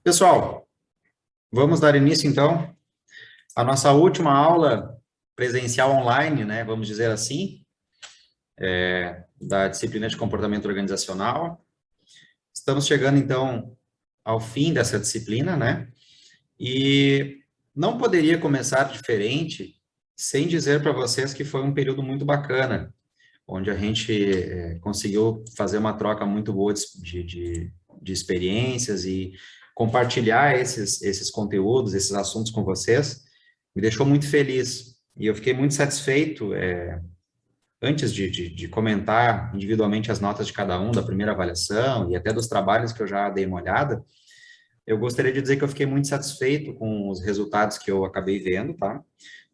Pessoal, vamos dar início então à nossa última aula presencial online, né? Vamos dizer assim, da disciplina de comportamento organizacional. Estamos chegando então ao fim dessa disciplina, né? E não poderia começar diferente sem dizer para vocês que foi um período muito bacana, onde a gente conseguiu fazer uma troca muito boa de experiências e compartilhar esses conteúdos, esses assuntos com vocês, me deixou muito feliz. E eu fiquei muito satisfeito, antes de comentar individualmente as notas de cada um, da primeira avaliação e até dos trabalhos que eu já dei uma olhada, eu gostaria de dizer que eu fiquei muito satisfeito com os resultados que eu acabei vendo, tá?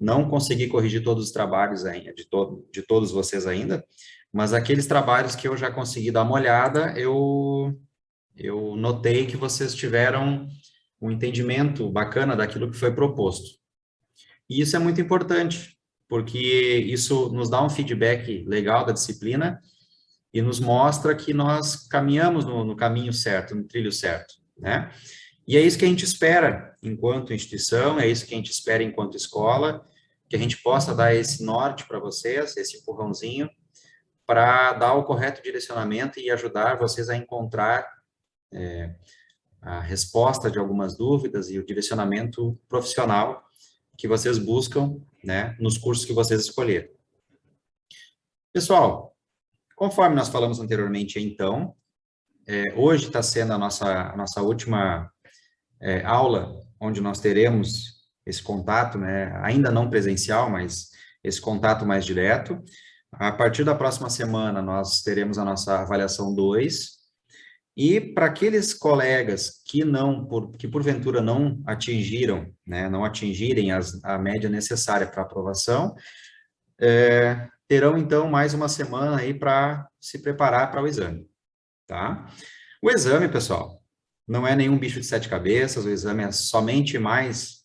Não consegui corrigir todos os trabalhos ainda, de todos vocês ainda, mas aqueles trabalhos que eu já consegui dar uma olhada, eu notei que vocês tiveram um entendimento bacana daquilo que foi proposto. E isso é muito importante, porque isso nos dá um feedback legal da disciplina e nos mostra que nós caminhamos no caminho certo, no trilho certo, né? E é isso que a gente espera enquanto instituição, é isso que a gente espera enquanto escola, que a gente possa dar esse norte para vocês, esse empurrãozinho, para dar o correto direcionamento e ajudar vocês a encontrar a resposta de algumas dúvidas e o direcionamento profissional que vocês buscam, né, nos cursos que vocês escolheram. Pessoal, conforme nós falamos anteriormente, então, hoje está sendo a nossa última aula, onde nós teremos esse contato, né, ainda não presencial, mas esse contato mais direto. A partir da próxima semana, nós teremos a nossa avaliação 2, e para aqueles colegas que porventura não atingiram, né, não atingirem a média necessária para aprovação, terão então mais uma semana aí para se preparar para o exame, tá? O exame, pessoal, não é nenhum bicho de sete cabeças, o exame é somente mais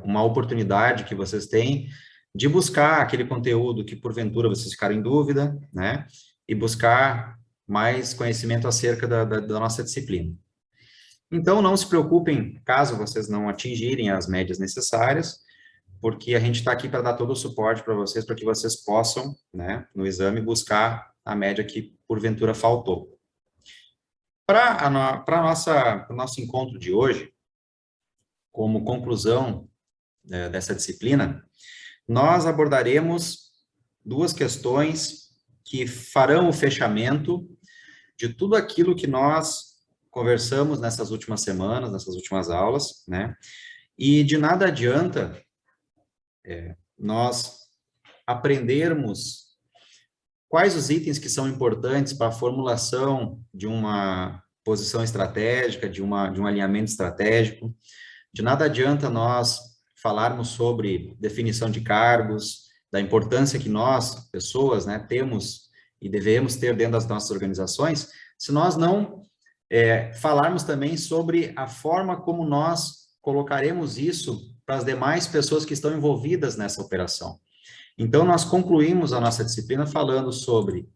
uma oportunidade que vocês têm de buscar aquele conteúdo que porventura vocês ficaram em dúvida, né? E buscar mais conhecimento acerca da nossa disciplina. Então, não se preocupem caso vocês não atingirem as médias necessárias, porque a gente está aqui para dar todo o suporte para vocês, para que vocês possam, né, no exame, buscar a média que porventura faltou. Para o nosso encontro de hoje, como conclusão dessa disciplina, nós abordaremos duas questões que farão o fechamento de tudo aquilo que nós conversamos nessas últimas semanas, nessas últimas aulas, né? E de nada adianta nós aprendermos quais os itens que são importantes para a formulação de uma posição estratégica, de um alinhamento estratégico. De nada adianta nós falarmos sobre definição de cargos, da importância que nós, pessoas, né, temos e devemos ter dentro das nossas organizações, se nós não falarmos também sobre a forma como nós colocaremos isso para as demais pessoas que estão envolvidas nessa operação. Então, nós concluímos a nossa disciplina falando sobre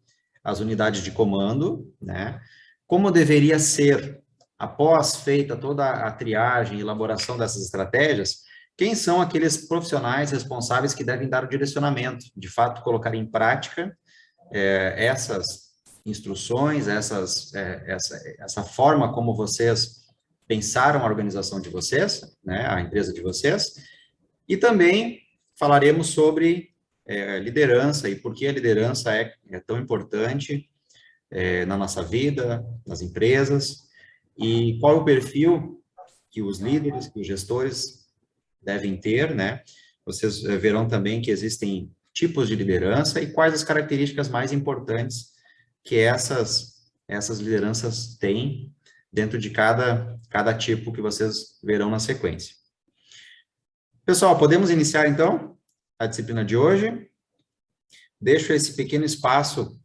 as unidades de comando, né? Como deveria ser, após feita toda a triagem e elaboração dessas estratégias, quem são aqueles profissionais responsáveis que devem dar o direcionamento, de fato, colocar em prática essas instruções, essa forma como vocês pensaram a organização de vocês, né, a empresa de vocês, e também falaremos sobre liderança e por que a liderança é tão importante na nossa vida, nas empresas, e qual é o perfil que os líderes, que os gestores devem ter, né? Vocês verão também que existem tipos de liderança e quais as características mais importantes que essas lideranças têm dentro de cada tipo que vocês verão na sequência. Pessoal, podemos iniciar então a disciplina de hoje. Deixo esse pequeno espaço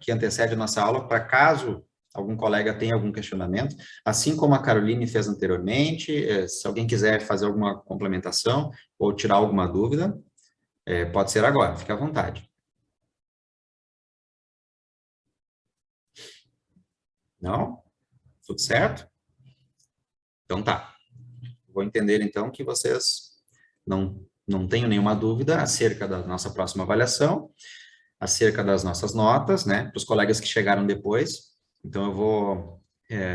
que antecede a nossa aula para caso algum colega tenha algum questionamento, assim como a Caroline fez anteriormente, se alguém quiser fazer alguma complementação ou tirar alguma dúvida, pode ser agora, fique à vontade. Não? Tudo certo? Então tá. Vou entender então que vocês não tenham nenhuma dúvida acerca da nossa próxima avaliação, acerca das nossas notas, né? Para os colegas que chegaram depois. Então eu vou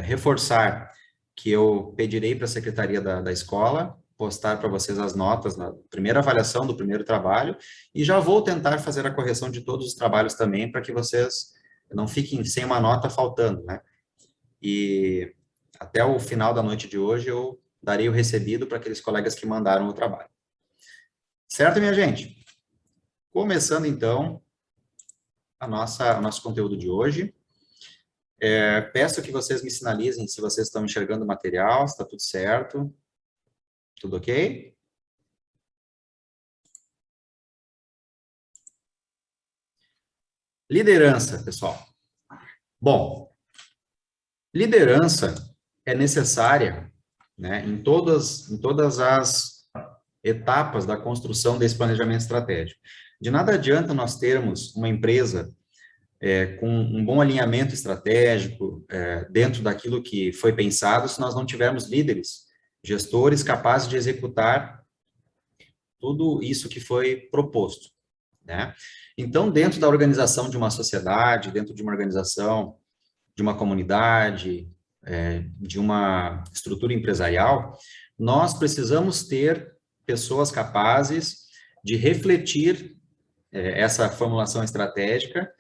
reforçar que eu pedirei para a secretaria da escola postar para vocês as notas na primeira avaliação do primeiro trabalho e já vou tentar fazer a correção de todos os trabalhos também para que vocês não fiquem sem uma nota faltando, né? E até o final da noite de hoje eu darei o recebido para aqueles colegas que mandaram o trabalho. Certo, minha gente? Começando então o nosso conteúdo de hoje. Peço que vocês me sinalizem se vocês estão enxergando o material, se está tudo certo. Tudo ok? Liderança, pessoal. Bom, liderança é necessária, né, em todas as etapas da construção desse planejamento estratégico. De nada adianta nós termos uma empresa com um bom alinhamento estratégico dentro daquilo que foi pensado se nós não tivermos líderes, gestores capazes de executar tudo isso que foi proposto, né? Então, dentro da organização de uma sociedade, dentro de uma organização, de uma comunidade, de uma estrutura empresarial, nós precisamos ter pessoas capazes de refletir essa formulação estratégica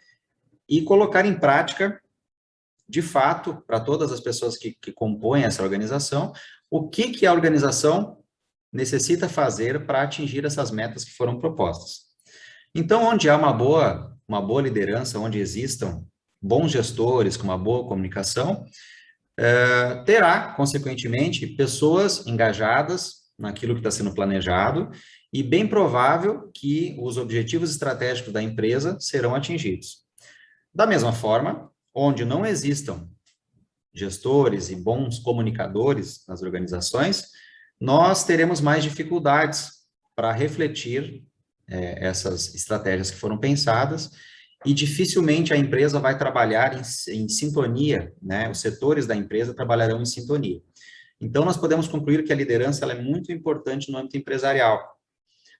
e colocar em prática, de fato, para todas as pessoas que compõem essa organização, o que a organização necessita fazer para atingir essas metas que foram propostas. Então, onde há uma boa liderança, onde existam bons gestores com uma boa comunicação, terá, consequentemente, pessoas engajadas naquilo que está sendo planejado e bem provável que os objetivos estratégicos da empresa serão atingidos. Da mesma forma, onde não existam gestores e bons comunicadores nas organizações, nós teremos mais dificuldades para refletir essas estratégias que foram pensadas e dificilmente a empresa vai trabalhar em sintonia, né? Os setores da empresa trabalharão em sintonia. Então, nós podemos concluir que a liderança ela é muito importante no âmbito empresarial.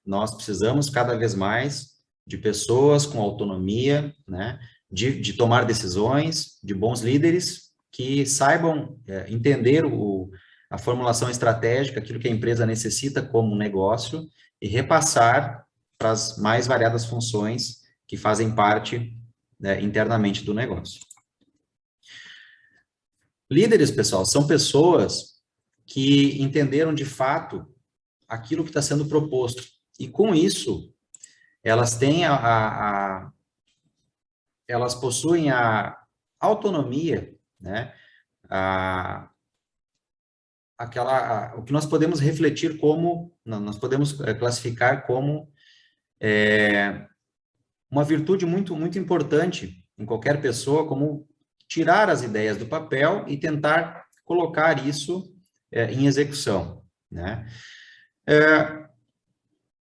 Nós precisamos cada vez mais de pessoas com autonomia, né? De tomar decisões, de bons líderes que saibam entender a formulação estratégica, aquilo que a empresa necessita como negócio e repassar para as mais variadas funções que fazem parte internamente do negócio. Líderes, pessoal, são pessoas que entenderam de fato aquilo que está sendo proposto e com isso elas têm elas possuem a autonomia, né? O que nós podemos refletir como, nós podemos classificar como uma virtude muito, muito importante em qualquer pessoa, como tirar as ideias do papel e tentar colocar isso em execução, né?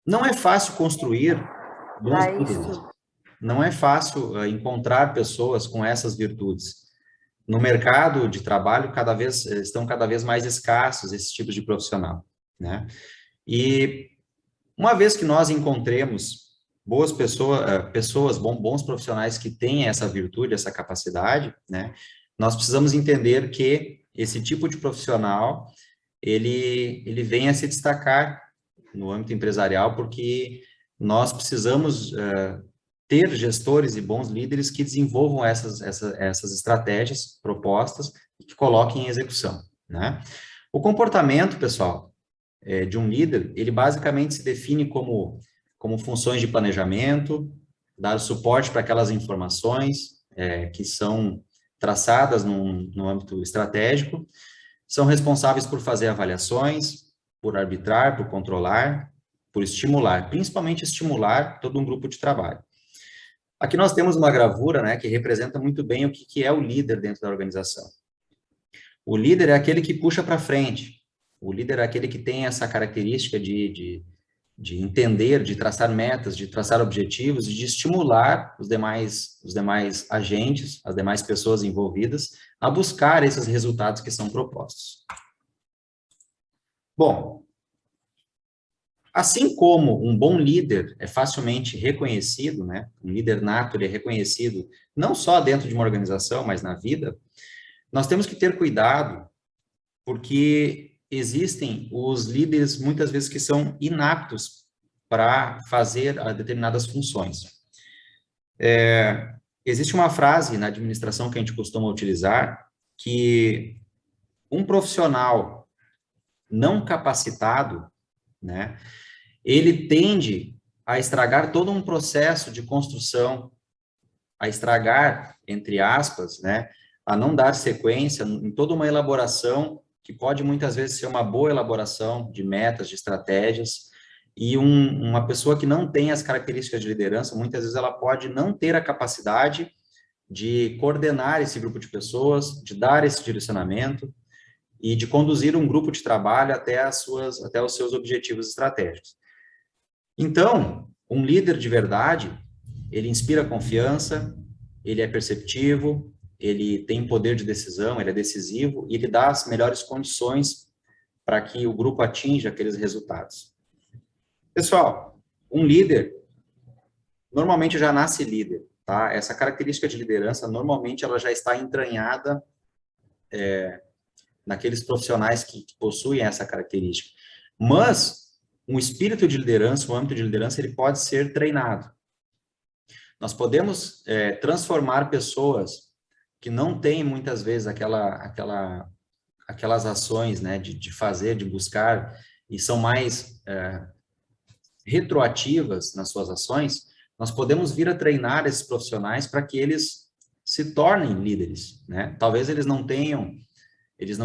Não é fácil construir bons líderes. Não é fácil encontrar pessoas com essas virtudes. No mercado de trabalho, estão cada vez mais escassos esses tipos de profissional, né? E uma vez que nós encontremos boas pessoas, bons profissionais que têm essa virtude, essa capacidade, né? Nós precisamos entender que esse tipo de profissional, ele vem a se destacar no âmbito empresarial, porque nós precisamos ter gestores e bons líderes que desenvolvam essas estratégias propostas e que coloquem em execução, né? O comportamento, pessoal, de um líder, ele basicamente se define como funções de planejamento, dar suporte para aquelas informações que são traçadas no âmbito estratégico, são responsáveis por fazer avaliações, por arbitrar, por controlar, por estimular, principalmente estimular todo um grupo de trabalho. Aqui nós temos uma gravura, né, que representa muito bem o que é o líder dentro da organização. O líder é aquele que puxa para frente. O líder é aquele que tem essa característica de entender, de traçar metas, de traçar objetivos e de estimular os demais agentes, as demais pessoas envolvidas a buscar esses resultados que são propostos. Bom, assim como um bom líder é facilmente reconhecido, né? Um líder nato, ele é reconhecido não só dentro de uma organização, mas na vida, nós temos que ter cuidado, porque existem os líderes, muitas vezes, que são inaptos para fazer determinadas funções. Existe uma frase na administração que a gente costuma utilizar, que um profissional não capacitado, né, ele tende a estragar todo um processo de construção, a estragar, entre aspas, né, a não dar sequência em toda uma elaboração que pode muitas vezes ser uma boa elaboração de metas, de estratégias, e uma pessoa que não tem as características de liderança, muitas vezes ela pode não ter a capacidade de coordenar esse grupo de pessoas, de dar esse direcionamento e de conduzir um grupo de trabalho até os seus objetivos estratégicos. Então, um líder de verdade, ele inspira confiança, ele é perceptivo, ele tem poder de decisão, ele é decisivo e ele dá as melhores condições para que o grupo atinja aqueles resultados. Pessoal, um líder normalmente já nasce líder, tá? Essa característica de liderança, normalmente, ela já está entranhada naqueles profissionais que possuem essa característica. Mas um espírito de liderança, um âmbito de liderança, ele pode ser treinado. Nós podemos transformar pessoas que não têm, muitas vezes, aquelas ações, né, de fazer, de buscar, e são mais retroativas nas suas ações, nós podemos vir a treinar esses profissionais para que eles se tornem líderes, né? Talvez eles não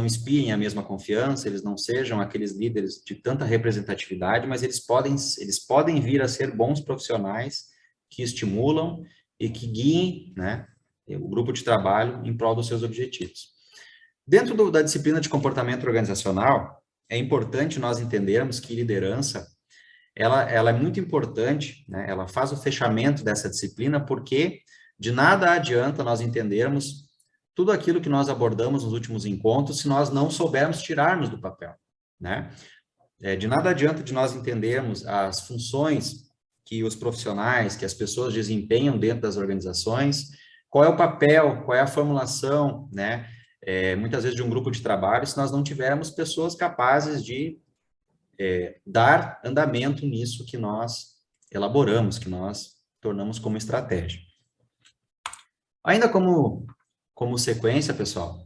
inspirem a mesma confiança, eles não sejam aqueles líderes de tanta representatividade, mas eles podem vir a ser bons profissionais que estimulam e que guiem, né, o grupo de trabalho em prol dos seus objetivos. Dentro da disciplina de comportamento organizacional, é importante nós entendermos que liderança, ela é muito importante, né? Ela faz o fechamento dessa disciplina, porque de nada adianta nós entendermos tudo aquilo que nós abordamos nos últimos encontros se nós não soubermos tirarmos do papel, né? De nada adianta de nós entendermos as funções que os profissionais, que as pessoas desempenham dentro das organizações, qual é o papel, qual é a formulação, né? Muitas vezes de um grupo de trabalho, se nós não tivermos pessoas capazes de dar andamento nisso que nós elaboramos, que nós tornamos como estratégia. Ainda como sequência, pessoal,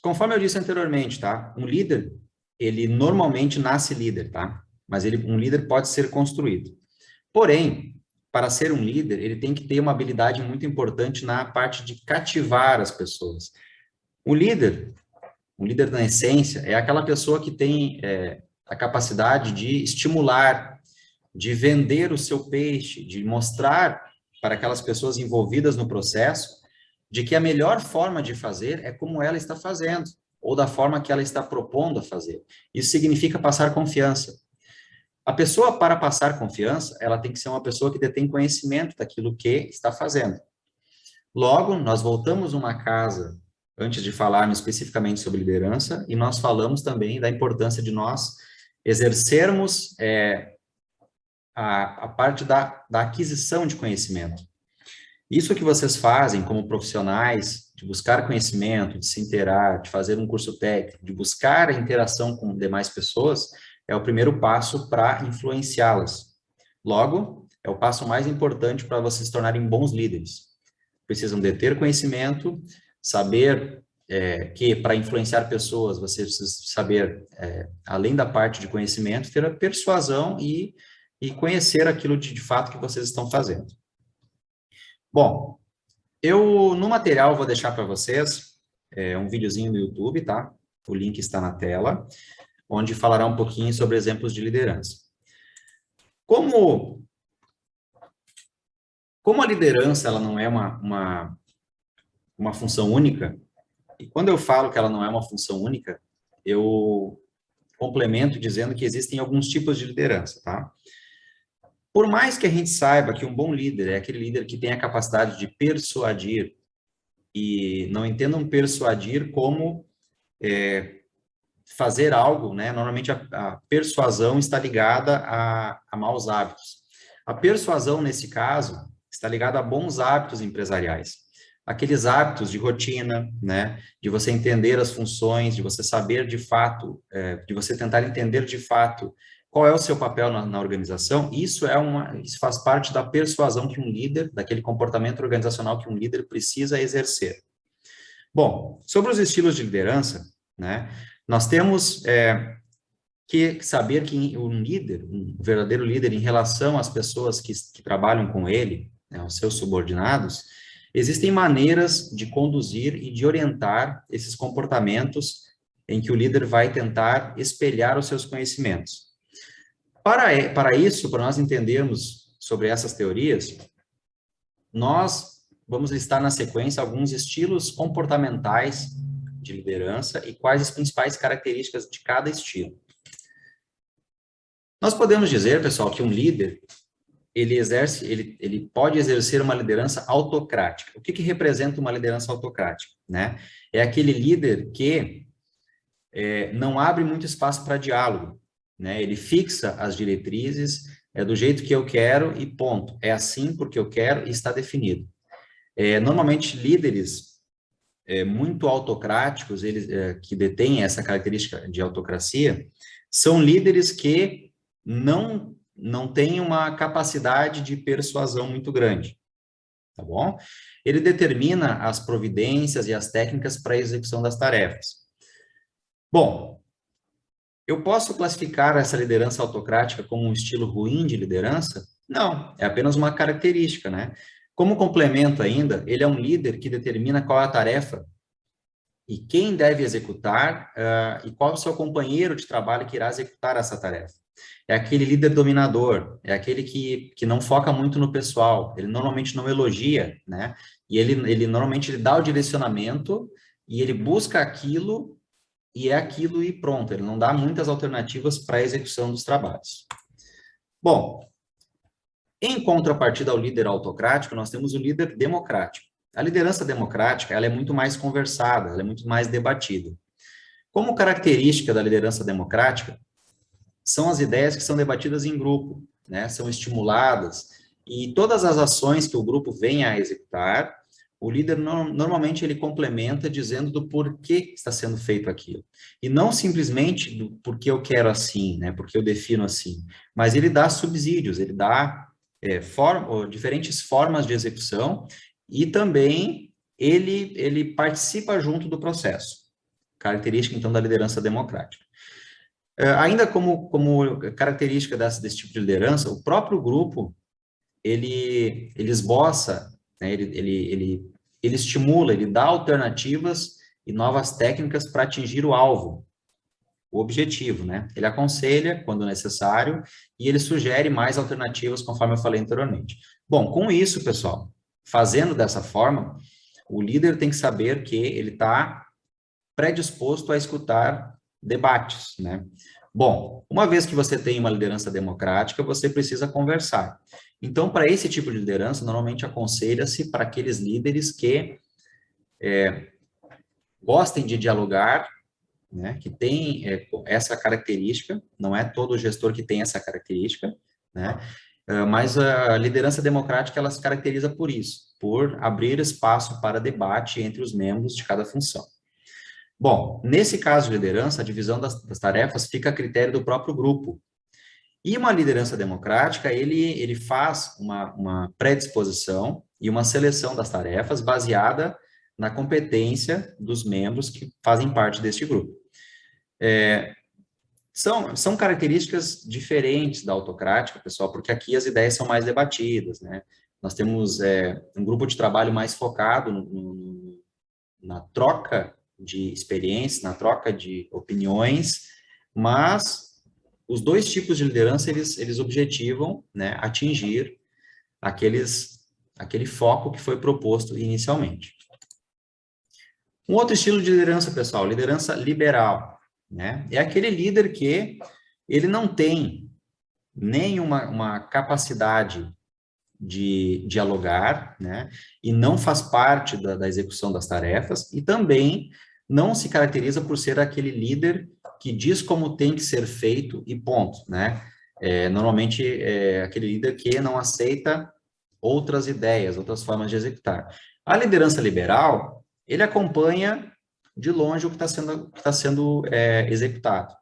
conforme eu disse anteriormente, tá? Um líder, ele normalmente nasce líder, tá? Mas um líder pode ser construído. Porém, para ser um líder, ele tem que ter uma habilidade muito importante na parte de cativar as pessoas. Um líder na essência, é aquela pessoa que tem a capacidade de estimular, de vender o seu peixe, de mostrar para aquelas pessoas envolvidas no processo de que a melhor forma de fazer é como ela está fazendo, ou da forma que ela está propondo a fazer. Isso significa passar confiança. A pessoa, para passar confiança, ela tem que ser uma pessoa que detém conhecimento daquilo que está fazendo. Logo, nós voltamos uma casa antes de falarmos especificamente sobre liderança, e nós falamos também da importância de nós exercermos a parte da aquisição de conhecimento. Isso que vocês fazem como profissionais, de buscar conhecimento, de se inteirar, de fazer um curso técnico, de buscar a interação com demais pessoas, é o primeiro passo para influenciá-las. Logo, é o passo mais importante para vocês se tornarem bons líderes. Precisam de ter conhecimento, saber que para influenciar pessoas, você precisa saber, além da parte de conhecimento, ter a persuasão e conhecer aquilo de fato que vocês estão fazendo. Bom, eu no material vou deixar para vocês um videozinho no YouTube, tá? O link está na tela, onde falará um pouquinho sobre exemplos de liderança. Como a liderança ela não é uma função única, e quando eu falo que ela não é uma função única, eu complemento dizendo que existem alguns tipos de liderança, tá? Por mais que a gente saiba que um bom líder é aquele líder que tem a capacidade de persuadir, e não entendam persuadir como fazer algo, né? Normalmente a persuasão está ligada a maus hábitos. A persuasão, nesse caso, está ligada a bons hábitos empresariais. Aqueles hábitos de rotina, né? De você entender as funções, de você saber de fato, de você tentar entender de fato qual é o seu papel na organização. Isso faz parte da persuasão que um líder, daquele comportamento organizacional que um líder precisa exercer. Bom, sobre os estilos de liderança, né? Nós temos que saber que um líder, um verdadeiro líder, em relação às pessoas que trabalham com ele, né, os seus subordinados, existem maneiras de conduzir e de orientar esses comportamentos em que o líder vai tentar espelhar os seus conhecimentos. Para isso, para nós entendermos sobre essas teorias, nós vamos listar na sequência alguns estilos comportamentais de liderança e quais as principais características de cada estilo. Nós podemos dizer, pessoal, que um líder, ele pode exercer uma liderança autocrática. O que representa uma liderança autocrática, né? É aquele líder que não abre muito espaço para diálogo, né? Ele fixa as diretrizes, é do jeito que eu quero e ponto. É assim porque eu quero e está definido. Normalmente, líderes muito autocráticos, eles que detêm essa característica de autocracia, são líderes que não têm uma capacidade de persuasão muito grande, tá bom? Ele determina as providências e as técnicas para a execução das tarefas. Bom, eu posso classificar essa liderança autocrática como um estilo ruim de liderança? Não, é apenas uma característica, né? Como complemento ainda, ele é um líder que determina qual é a tarefa e quem deve executar e qual é o seu companheiro de trabalho que irá executar essa tarefa. É aquele líder dominador, é aquele que não foca muito no pessoal, ele normalmente não elogia, né? E ele normalmente ele dá o direcionamento e ele busca aquilo e é aquilo e pronto, ele não dá muitas alternativas para a execução dos trabalhos. Bom, em contrapartida ao líder autocrático, nós temos o líder democrático. A liderança democrática, ela é muito mais conversada, ela é muito mais debatida. Como característica da liderança democrática, são as ideias que são debatidas em grupo, né? São estimuladas, e todas as ações que o grupo vem a executar, o líder normalmente ele complementa dizendo do porquê está sendo feito aquilo. E não simplesmente do porquê eu quero assim, né? Porque eu defino assim. Mas ele dá subsídios, ele dá diferentes formas de execução e também ele participa junto do processo. Característica, então, da liderança democrática. Ainda como característica desse tipo de liderança, o próprio grupo, ele esboça, né, ele estimula, ele dá alternativas e novas técnicas para atingir o alvo, o objetivo, né? Ele aconselha quando necessário e ele sugere mais alternativas, conforme eu falei anteriormente. Bom, com isso, pessoal, fazendo dessa forma, o líder tem que saber que ele está predisposto a escutar debates, né? Bom, uma vez que você tem uma liderança democrática, você precisa conversar. Então, para esse tipo de liderança, normalmente aconselha-se para aqueles líderes que gostem de dialogar, né? Que tem essa característica, não é todo gestor que tem essa característica, né? Mas a liderança democrática, ela se caracteriza por isso, por abrir espaço para debate entre os membros de cada função. Bom, nesse caso de liderança, a divisão das tarefas fica a critério do próprio grupo. E uma liderança democrática, ele faz uma predisposição e uma seleção das tarefas baseada na competência dos membros que fazem parte deste grupo. São características diferentes da autocrática, pessoal, porque aqui as ideias são mais debatidas, né? Nós temos um grupo de trabalho mais focado na troca de experiências, na troca de opiniões, mas os dois tipos de liderança, eles objetivam, né, atingir aquele foco que foi proposto inicialmente. Um outro estilo de liderança, pessoal, liderança liberal, né? É aquele líder que ele não tem nenhuma capacidade de dialogar, né? E não faz parte da execução das tarefas, e também não se caracteriza por ser aquele líder que diz como tem que ser feito e ponto, né? Normalmente é aquele líder que não aceita outras ideias, outras formas de executar. A liderança liberal, ele acompanha de longe o que está sendo executado.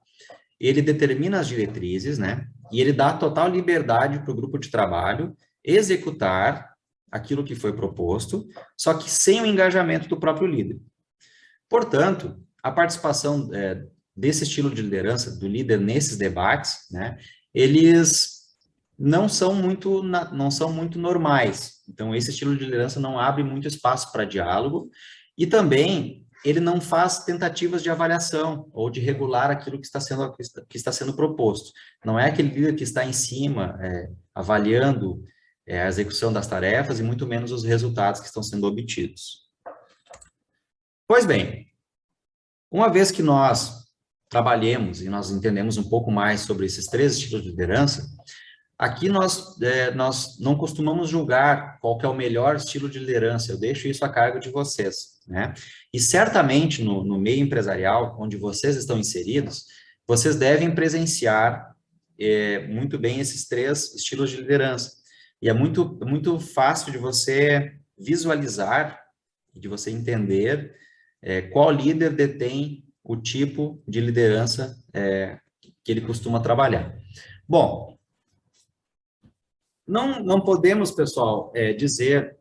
Ele determina as diretrizes, né? E ele dá total liberdade para o grupo de trabalho executar aquilo que foi proposto, só que sem o engajamento do próprio líder. Portanto, a participação desse estilo de liderança, do líder nesses debates, né? Eles não são muito normais. Então, esse estilo de liderança não abre muito espaço para diálogo e também ele não faz tentativas de avaliação ou de regular aquilo que está sendo proposto. Não é aquele líder que está em cima, avaliando a execução das tarefas e muito menos os resultados que estão sendo obtidos. Pois bem, uma vez que nós trabalhemos e nós entendemos um pouco mais sobre esses três estilos de liderança, aqui nós não costumamos julgar qual que é o melhor estilo de liderança, eu deixo isso a cargo de vocês, né? E certamente no meio empresarial, onde vocês estão inseridos, vocês devem presenciar muito bem esses três estilos de liderança. E é muito fácil de você visualizar, de você entender qual líder detém o tipo de liderança que ele costuma trabalhar. Bom, não podemos, pessoal, dizer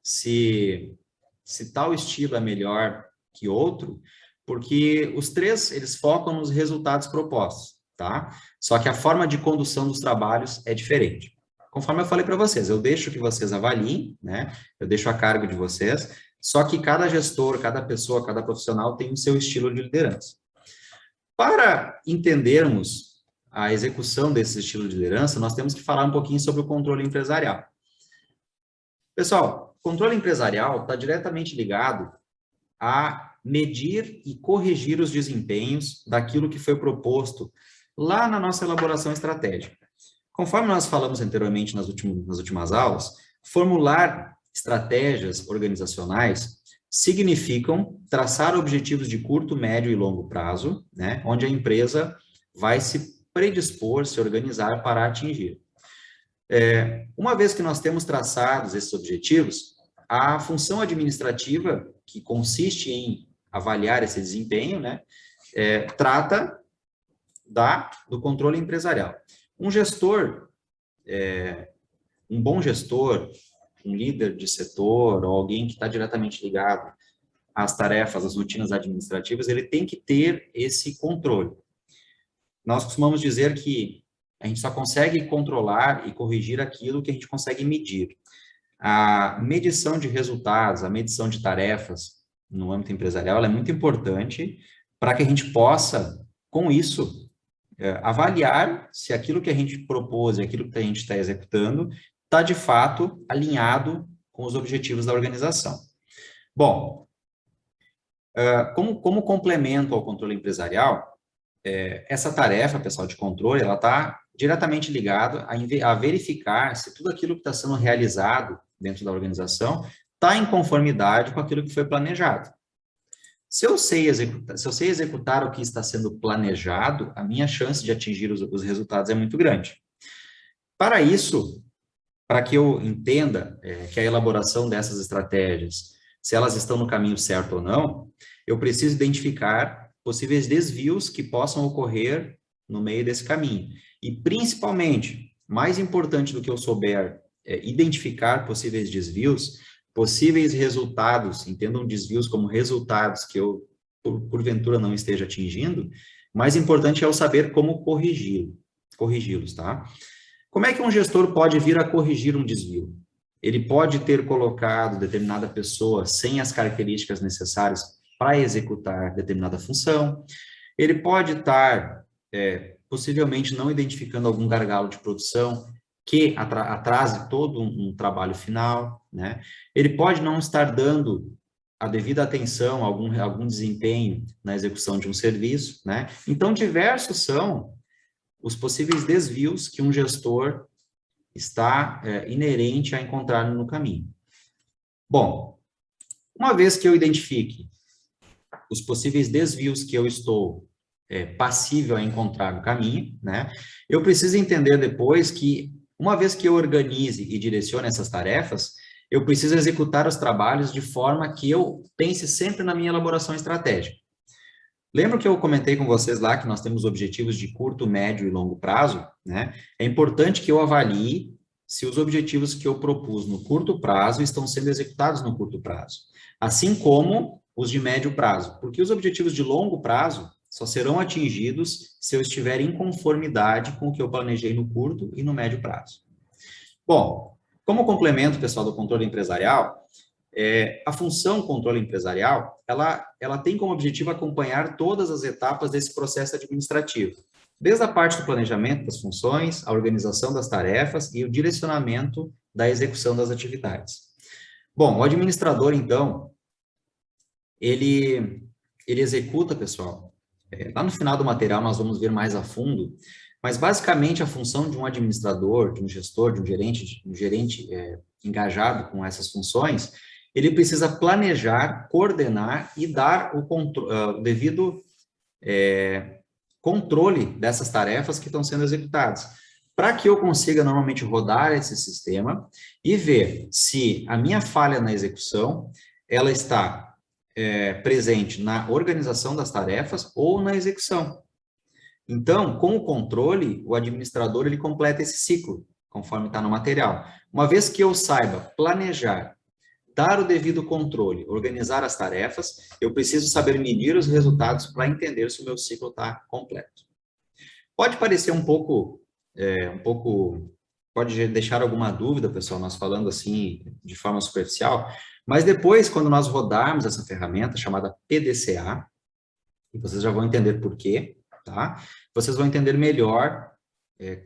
se tal estilo é melhor que outro, porque os três, eles focam nos resultados propostos, tá? Só que a forma de condução dos trabalhos é diferente. Conforme eu falei para vocês, eu deixo que vocês avaliem, né? Eu deixo a cargo de vocês, só que cada gestor, cada pessoa, cada profissional tem o seu estilo de liderança. Para entendermos a execução desse estilo de liderança, nós temos que falar um pouquinho sobre o controle empresarial. Pessoal, controle empresarial está diretamente ligado a medir e corrigir os desempenhos daquilo que foi proposto lá na nossa elaboração estratégica. Conforme nós falamos anteriormente nas últimas aulas, formular estratégias organizacionais significam traçar objetivos de curto, médio e longo prazo, né, onde a empresa vai se predispor, se organizar para atingir. Uma vez que nós temos traçados esses objetivos, a função administrativa, que consiste em avaliar esse desempenho, né, trata do controle empresarial. Um bom gestor, um líder de setor, ou alguém que está diretamente ligado às tarefas, às rotinas administrativas, ele tem que ter esse controle. Nós costumamos dizer que a gente só consegue controlar e corrigir aquilo que a gente consegue medir. A medição de resultados, a medição de tarefas no âmbito empresarial, ela é muito importante para que a gente possa, com isso, avaliar se aquilo que a gente propôs e aquilo que a gente está executando está, de fato, alinhado com os objetivos da organização. Bom, como complemento ao controle empresarial, essa tarefa, pessoal, de controle, ela está diretamente ligada a verificar se tudo aquilo que está sendo realizado dentro da organização está em conformidade com aquilo que foi planejado. Se eu sei executar o que está sendo planejado, a minha chance de atingir os resultados é muito grande. Para isso, para que eu entenda que a elaboração dessas estratégias, se elas estão no caminho certo ou não, eu preciso identificar possíveis desvios que possam ocorrer no meio desse caminho. E, principalmente, mais importante do que eu souber identificar possíveis desvios, possíveis resultados, entendam desvios como resultados que eu, porventura, não esteja atingindo, mais importante é eu saber como corrigi-los, tá? Como é que um gestor pode vir a corrigir um desvio? Ele pode ter colocado determinada pessoa sem as características necessárias para executar determinada função, ele pode estar, possivelmente, não identificando algum gargalo de produção que atrase todo um trabalho final, né? Ele pode não estar dando a devida atenção a algum desempenho na execução de um serviço, né? Então, diversos são os possíveis desvios que um gestor está inerente a encontrar no caminho. Bom, uma vez que eu identifique os possíveis desvios que eu estou passível a encontrar o caminho, né? Eu preciso entender depois que, uma vez que eu organize e direcione essas tarefas, eu preciso executar os trabalhos de forma que eu pense sempre na minha elaboração estratégica. Lembra que eu comentei com vocês lá que nós temos objetivos de curto, médio e longo prazo, né? É importante que eu avalie se os objetivos que eu propus no curto prazo estão sendo executados no curto prazo, assim como os de médio prazo, porque os objetivos de longo prazo só serão atingidos se eu estiver em conformidade com o que eu planejei no curto e no médio prazo. Bom, como complemento, pessoal, do controle empresarial, a função controle empresarial, ela tem como objetivo acompanhar todas as etapas desse processo administrativo, desde a parte do planejamento das funções, a organização das tarefas e o direcionamento da execução das atividades. Bom, o administrador, então, ele executa, pessoal, lá no final do material nós vamos ver mais a fundo, mas basicamente a função de um administrador, de um gestor, de um gerente engajado com essas funções, ele precisa planejar, coordenar e dar o devido controle dessas tarefas que estão sendo executadas, para que eu consiga normalmente rodar esse sistema e ver se a minha falha na execução, ela está presente na organização das tarefas ou na execução. Então, com o controle, o administrador ele completa esse ciclo, conforme está no material. Uma vez que eu saiba planejar, dar o devido controle, organizar as tarefas, eu preciso saber medir os resultados para entender se o meu ciclo está completo. Pode parecer um pouco, pode deixar alguma dúvida, pessoal, nós falando assim de forma superficial, mas depois, quando nós rodarmos essa ferramenta chamada PDCA, e vocês já vão entender por quê, tá? Vocês vão entender melhor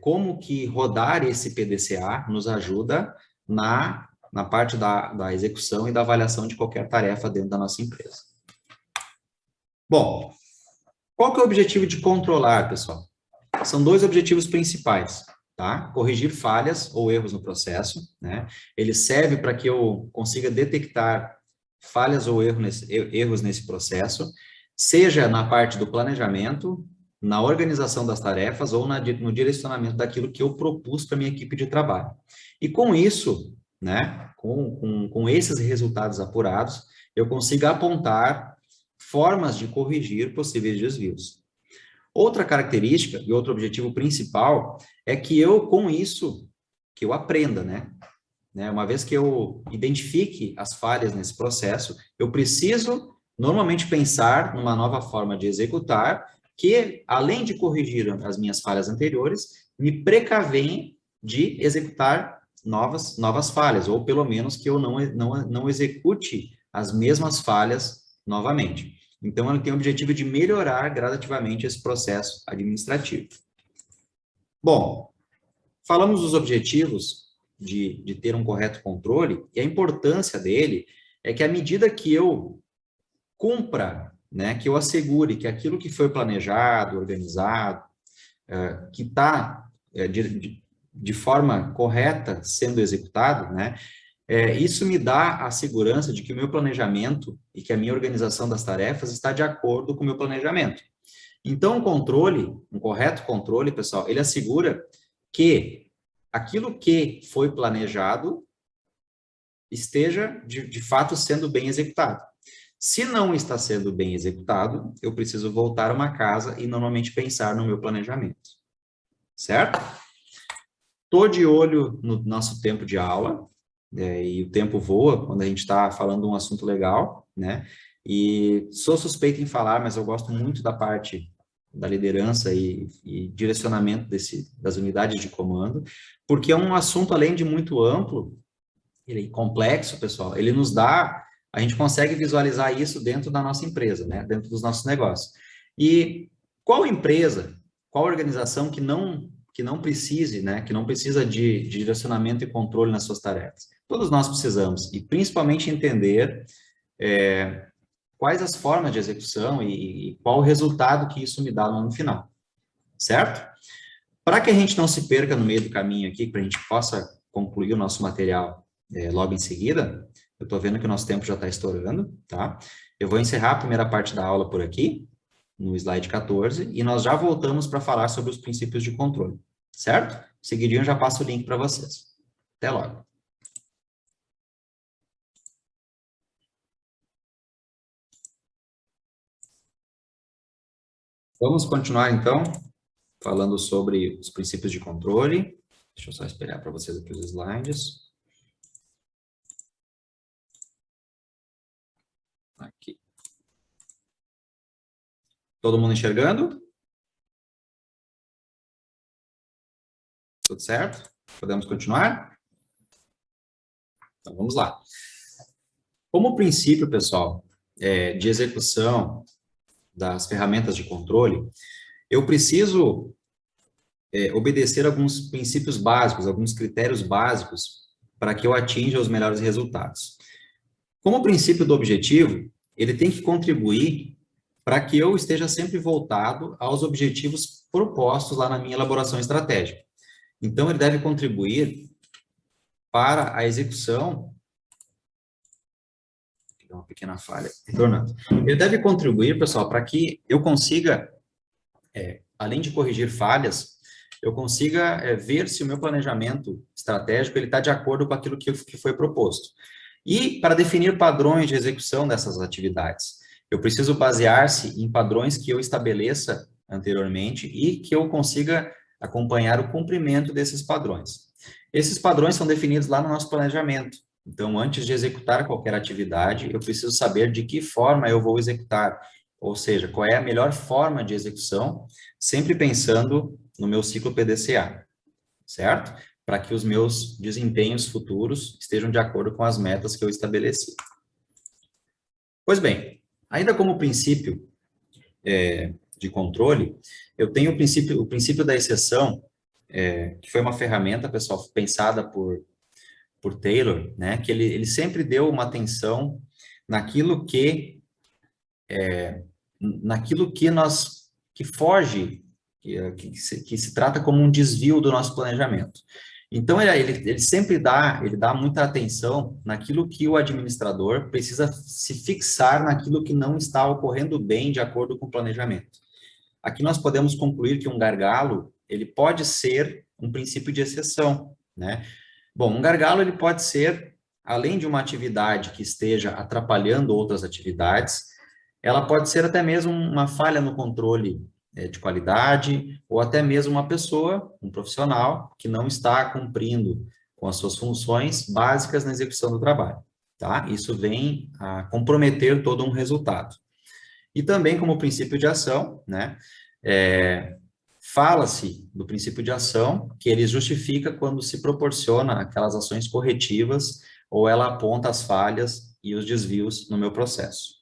como que rodar esse PDCA nos ajuda na parte da execução e da avaliação de qualquer tarefa dentro da nossa empresa. Bom, qual que é o objetivo de controlar, pessoal? São dois objetivos principais, tá? Corrigir falhas ou erros no processo, né? Ele serve para que eu consiga detectar falhas ou erros nesse processo, seja na parte do planejamento, na organização das tarefas ou no direcionamento daquilo que eu propus para minha equipe de trabalho. E com isso, né, com esses resultados apurados, eu consigo apontar formas de corrigir possíveis desvios. Outra característica e outro objetivo principal é que eu, com isso, que eu aprenda, né? Uma vez que eu identifique as falhas nesse processo, eu preciso, normalmente, pensar numa nova forma de executar que, além de corrigir as minhas falhas anteriores, me precavém de executar novas falhas, ou pelo menos que eu não execute as mesmas falhas novamente. Então, ele tem o objetivo de melhorar gradativamente esse processo administrativo. Bom, falamos dos objetivos de ter um correto controle, e a importância dele é que à medida que eu cumpra, né, que eu assegure que aquilo que foi planejado, organizado, que está de forma correta sendo executado, né, isso me dá a segurança de que o meu planejamento e que a minha organização das tarefas está de acordo com o meu planejamento. Então, um correto controle, pessoal, ele assegura que aquilo que foi planejado esteja, de fato, sendo bem executado. Se não está sendo bem executado, eu preciso voltar a uma casa e normalmente pensar no meu planejamento. Certo? Estou de olho no nosso tempo de aula, e o tempo voa quando a gente está falando um assunto legal, né? E sou suspeito em falar, mas eu gosto muito da parte da liderança e direcionamento das unidades de comando, porque é um assunto, além de muito amplo, ele é complexo, pessoal, ele nos dá, a gente consegue visualizar isso dentro da nossa empresa, né? Dentro dos nossos negócios. E qual empresa, qual organização que não precise, né? Que não precisa de direcionamento e controle nas suas tarefas? Todos nós precisamos, e principalmente entender quais as formas de execução e qual o resultado que isso me dá lá no final, certo? Para que a gente não se perca no meio do caminho aqui, para a gente possa concluir o nosso material logo em seguida, eu estou vendo que o nosso tempo já está estourando, tá? Eu vou encerrar a primeira parte da aula por aqui, no slide 14, e nós já voltamos para falar sobre os princípios de controle, certo? Seguidinho, eu já passo o link para vocês. Até logo. Vamos continuar, então, falando sobre os princípios de controle. Deixa eu só espelhar para vocês aqui os slides. Aqui. Todo mundo enxergando? Tudo certo? Podemos continuar? Então, vamos lá. Como princípio, pessoal, de execução das ferramentas de controle, eu preciso obedecer alguns princípios básicos, alguns critérios básicos para que eu atinja os melhores resultados. Como princípio do objetivo, ele tem que contribuir para que eu esteja sempre voltado aos objetivos propostos lá na minha elaboração estratégica. Então, ele deve contribuir para a execução. Dá uma pequena falha, retornando. Ele deve contribuir, pessoal, para que eu consiga, além de corrigir falhas, eu consiga ver se o meu planejamento estratégico ele está de acordo com aquilo que foi proposto. E para definir padrões de execução dessas atividades, eu preciso basear-se em padrões que eu estabeleça anteriormente e que eu consiga acompanhar o cumprimento desses padrões. Esses padrões são definidos lá no nosso planejamento. Então, antes de executar qualquer atividade, eu preciso saber de que forma eu vou executar, ou seja, qual é a melhor forma de execução, sempre pensando no meu ciclo PDCA, certo? Para que os meus desempenhos futuros estejam de acordo com as metas que eu estabeleci. Pois bem, ainda como princípio de controle, eu tenho o princípio da exceção, que foi uma ferramenta, pessoal, pensada por Taylor, né, que ele sempre deu uma atenção naquilo que foge, que se trata como um desvio do nosso planejamento. Então, ele sempre dá muita atenção naquilo que o administrador precisa se fixar naquilo que não está ocorrendo bem de acordo com o planejamento. Aqui nós podemos concluir que um gargalo, ele pode ser um princípio de exceção, né? Bom, um gargalo, ele pode ser, além de uma atividade que esteja atrapalhando outras atividades, ela pode ser até mesmo uma falha no controle de qualidade, ou até mesmo uma pessoa, um profissional, que não está cumprindo com as suas funções básicas na execução do trabalho, tá? Isso vem a comprometer todo um resultado. E também como princípio de ação, né? Fala-se do princípio de ação, que ele justifica quando se proporciona aquelas ações corretivas, ou ela aponta as falhas e os desvios no meu processo.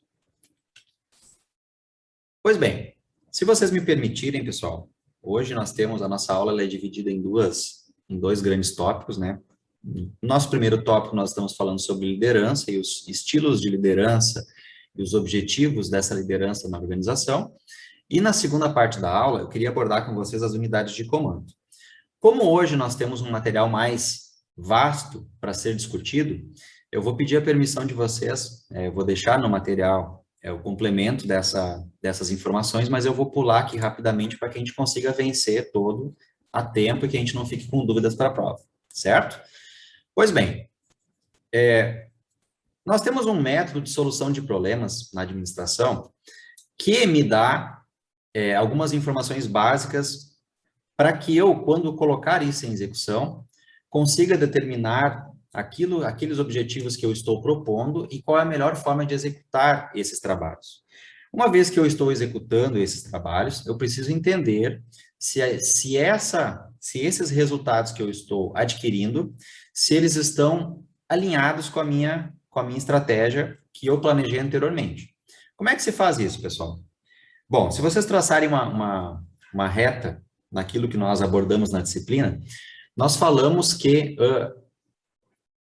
Pois bem, se vocês me permitirem, pessoal, hoje nós temos, a nossa aula ela é dividida em dois grandes tópicos, né? No nosso primeiro tópico, nós estamos falando sobre liderança e os estilos de liderança e os objetivos dessa liderança na organização. E na segunda parte da aula, eu queria abordar com vocês as unidades de comando. Como hoje nós temos um material mais vasto para ser discutido, eu vou pedir a permissão de vocês, eu vou deixar no material o complemento dessas informações, mas eu vou pular aqui rapidamente para que a gente consiga vencer todo a tempo e que a gente não fique com dúvidas para a prova, certo? Pois bem, nós temos um método de solução de problemas na administração que me dá algumas informações básicas para que eu, quando colocar isso em execução, consiga determinar aqueles objetivos que eu estou propondo e qual é a melhor forma de executar esses trabalhos. Uma vez que eu estou executando esses trabalhos, eu preciso entender se esses resultados que eu estou adquirindo, se eles estão alinhados com a minha estratégia que eu planejei anteriormente. Como é que se faz isso, pessoal? Bom, se vocês traçarem uma reta naquilo que nós abordamos na disciplina, nós falamos que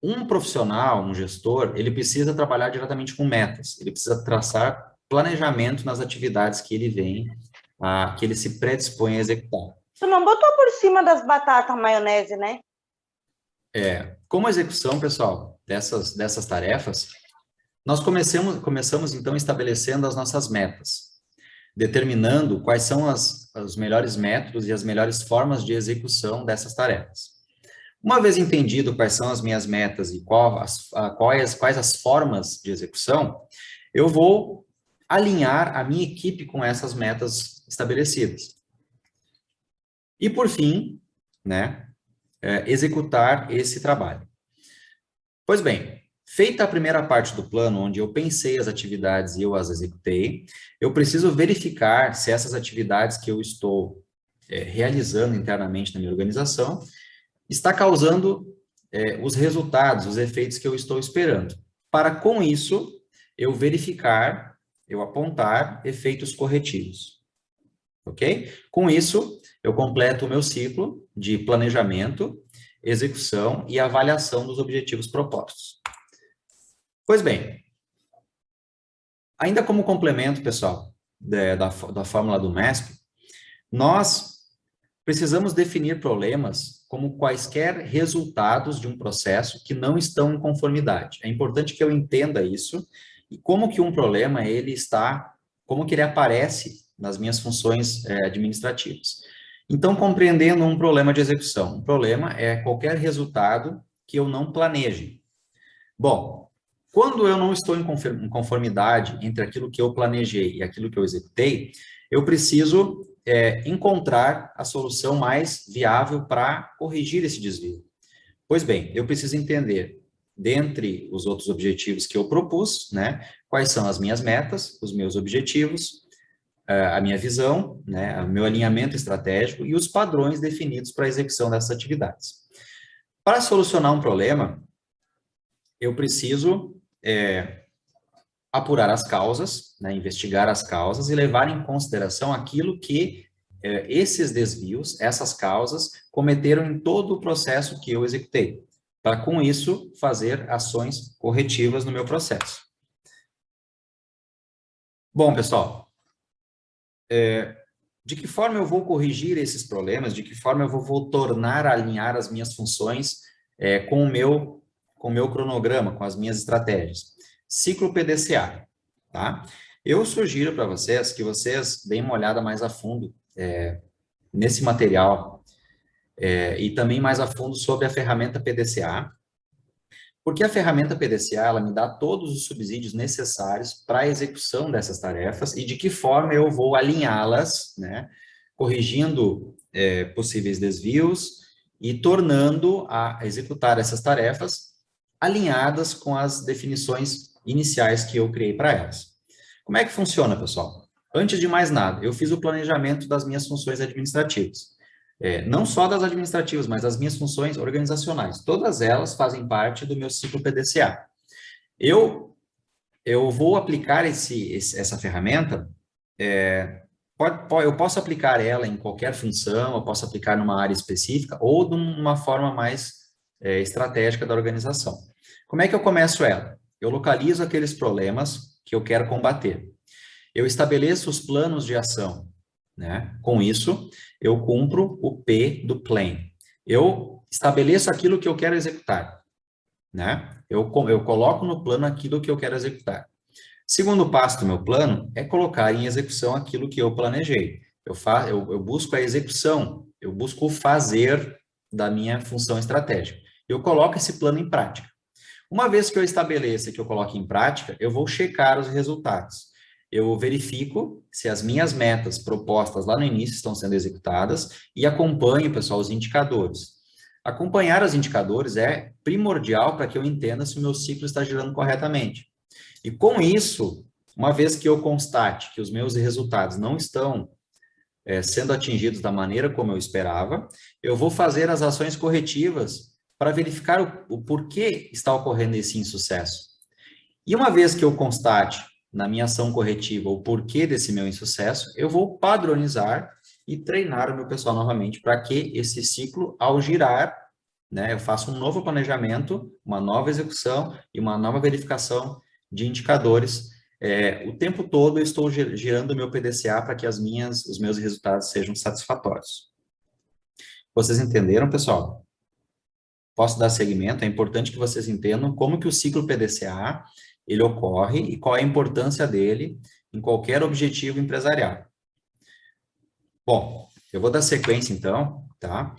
um profissional, um gestor, ele precisa trabalhar diretamente com metas, ele precisa traçar planejamento nas atividades que ele que ele se predispõe a executar. Tu não botou por cima das batatas maionese, né? Como execução, pessoal, dessas tarefas, nós começamos então estabelecendo as nossas metas. determinando quais são os melhores métodos e as melhores formas de execução dessas tarefas. Uma vez entendido quais são as minhas metas e quais as formas de execução, eu vou alinhar a minha equipe com essas metas estabelecidas. E, por fim, né, executar esse trabalho. Pois bem, feita a primeira parte do plano, onde eu pensei as atividades e eu as executei, eu preciso verificar se essas atividades que eu estou realizando internamente na minha organização está causando os resultados, os efeitos que eu estou esperando. Para, com isso, eu verificar, eu apontar efeitos corretivos. Ok? Com isso, eu completo o meu ciclo de planejamento, execução e avaliação dos objetivos propostos. Pois bem, ainda como complemento, pessoal, da fórmula do MESP, nós precisamos definir problemas como quaisquer resultados de um processo que não estão em conformidade. É importante que eu entenda isso e como que um problema como que ele aparece nas minhas funções administrativas. Então, compreendendo um problema de execução. Um problema é qualquer resultado que eu não planeje. Bom, quando eu não estou em conformidade entre aquilo que eu planejei e aquilo que eu executei, eu preciso encontrar a solução mais viável para corrigir esse desvio. Pois bem, eu preciso entender, dentre os outros objetivos que eu propus, né, quais são as minhas metas, os meus objetivos, a minha visão, né, o meu alinhamento estratégico e os padrões definidos para a execução dessas atividades. Para solucionar um problema, eu preciso apurar as causas, né, investigar as causas e levar em consideração aquilo que esses desvios, essas causas, cometeram em todo o processo que eu executei, para, com isso, fazer ações corretivas no meu processo. Bom, pessoal, de que forma eu vou corrigir esses problemas, de que forma eu vou tornar a alinhar as minhas funções com o meu cronograma, com as minhas estratégias? Ciclo PDCA, tá? Eu sugiro para vocês que vocês deem uma olhada mais a fundo nesse material e também mais a fundo sobre a ferramenta PDCA, porque a ferramenta PDCA, ela me dá todos os subsídios necessários para a execução dessas tarefas e de que forma eu vou alinhá-las, né, corrigindo possíveis desvios e tornando a executar essas tarefas alinhadas com as definições iniciais que eu criei para elas. Como é que funciona, pessoal? Antes de mais nada, eu fiz o planejamento das minhas funções administrativas. Não só das administrativas, mas das minhas funções organizacionais. Todas elas fazem parte do meu ciclo PDCA. Eu vou aplicar essa ferramenta, eu posso aplicar ela em qualquer função, eu posso aplicar numa área específica ou de uma forma mais estratégica da organização. Como é que eu começo ela? Eu localizo aqueles problemas que eu quero combater. Eu estabeleço os planos de ação, né? Com isso, eu cumpro o P do plan. Eu estabeleço aquilo que eu quero executar, né? Eu coloco no plano aquilo que eu quero executar. Segundo passo do meu plano é colocar em execução aquilo que eu planejei. Eu busco a execução, eu busco o fazer da minha função estratégica. Eu coloco esse plano em prática. Uma vez que eu estabeleça e que eu coloque em prática, eu vou checar os resultados. Eu verifico se as minhas metas propostas lá no início estão sendo executadas e acompanho, pessoal, os indicadores. Acompanhar os indicadores é primordial para que eu entenda se o meu ciclo está girando corretamente. E com isso, uma vez que eu constate que os meus resultados não estão sendo atingidos da maneira como eu esperava, eu vou fazer as ações corretivas para verificar o porquê está ocorrendo esse insucesso. E uma vez que eu constate na minha ação corretiva o porquê desse meu insucesso, eu vou padronizar e treinar o meu pessoal novamente para que esse ciclo, ao girar, né, eu faça um novo planejamento, uma nova execução e uma nova verificação de indicadores. O tempo todo eu estou girando o meu PDCA para que os meus resultados sejam satisfatórios. Vocês entenderam, pessoal? Posso dar seguimento? É importante que vocês entendam como que o ciclo PDCA ele ocorre e qual é a importância dele em qualquer objetivo empresarial. Bom, eu vou dar sequência então, tá?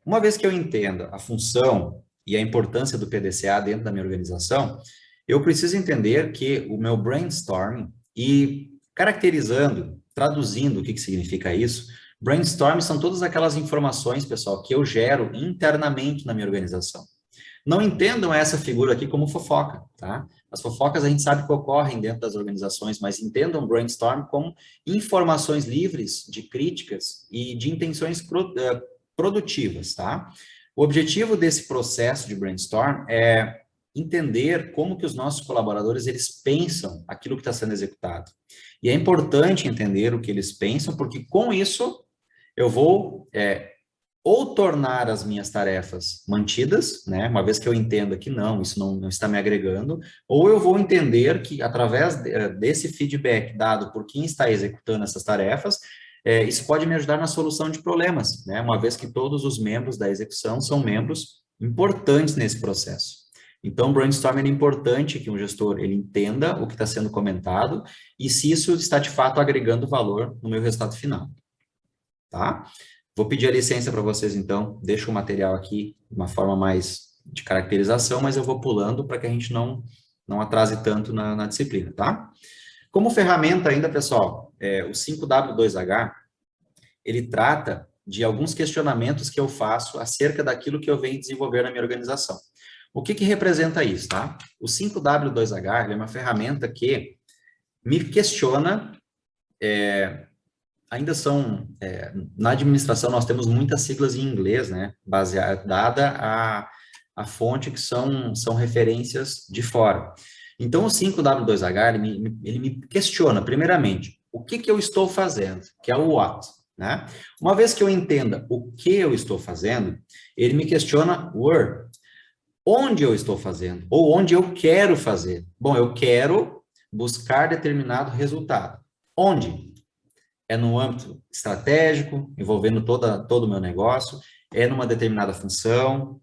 Uma vez que eu entenda a função e a importância do PDCA dentro da minha organização, eu preciso entender que o meu brainstorming e caracterizando, traduzindo o que significa isso, brainstorming são todas aquelas informações, pessoal, que eu gero internamente na minha organização. Não entendam essa figura aqui como fofoca, tá? As fofocas a gente sabe que ocorrem dentro das organizações, mas entendam brainstorm como informações livres de críticas e de intenções produtivas, tá? O objetivo desse processo de brainstorm é entender como que os nossos colaboradores, eles pensam aquilo que está sendo executado. E é importante entender o que eles pensam, porque com isso eu vou ou tornar as minhas tarefas mantidas, né? Uma vez que eu entenda que não, isso não está me agregando, ou eu vou entender que através desse feedback dado por quem está executando essas tarefas, isso pode me ajudar na solução de problemas, né? Uma vez que todos os membros da execução são membros importantes nesse processo. Então, o brainstorming é importante que um gestor ele entenda o que está sendo comentado e se isso está de fato agregando valor no meu resultado final, tá? Vou pedir a licença para vocês, então, deixo o material aqui de uma forma mais de caracterização, mas eu vou pulando para que a gente não atrase tanto na disciplina, tá? Como ferramenta ainda, pessoal, o 5W2H, ele trata de alguns questionamentos que eu faço acerca daquilo que eu venho desenvolver na minha organização. O que representa isso, tá? O 5W2H é uma ferramenta que me questiona, ainda são, na administração nós temos muitas siglas em inglês, né, dada a fonte que são referências de fora. Então, o 5W2H, ele me questiona, primeiramente, o que eu estou fazendo, que é o what, né? Uma vez que eu entenda o que eu estou fazendo, ele me questiona where, onde eu estou fazendo, ou onde eu quero fazer. Bom, eu quero buscar determinado resultado. Onde? É no âmbito estratégico, envolvendo todo o meu negócio, é numa determinada função,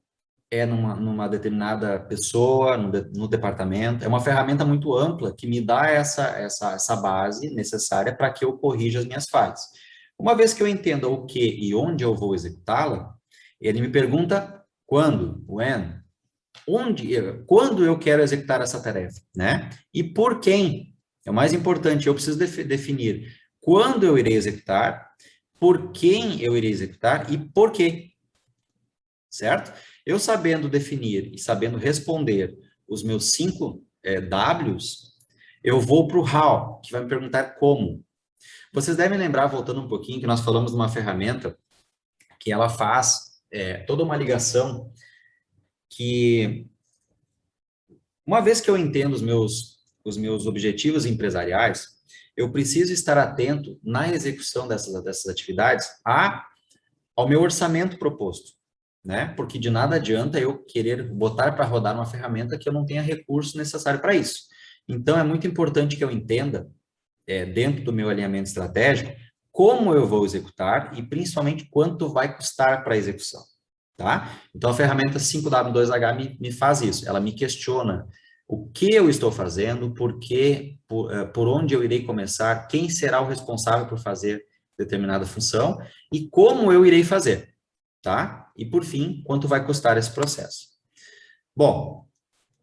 é numa determinada pessoa, no departamento. É uma ferramenta muito ampla que me dá essa base necessária para que eu corrija as minhas falhas. Uma vez que eu entenda o que e onde eu vou executá-la, ele me pergunta quando, when, quando eu quero executar essa tarefa, né? E por quem? É o mais importante, eu preciso definir quando eu irei executar, por quem eu irei executar e por quê, certo? Eu sabendo definir e sabendo responder os meus 5 Ws, eu vou para o how, que vai me perguntar como. Vocês devem lembrar, voltando um pouquinho, que nós falamos de uma ferramenta que ela faz toda uma ligação que, uma vez que eu entendo os meus objetivos empresariais, eu preciso estar atento na execução dessas atividades ao meu orçamento proposto, né? Porque de nada adianta eu querer botar para rodar uma ferramenta que eu não tenha recurso necessário para isso. Então, é muito importante que eu entenda, dentro do meu alinhamento estratégico, como eu vou executar e, principalmente, quanto vai custar para a execução, tá? Então, a ferramenta 5W2H me faz isso, ela me questiona o que eu estou fazendo, por onde eu irei começar, quem será o responsável por fazer determinada função e como eu irei fazer, tá? E, por fim, quanto vai custar esse processo. Bom,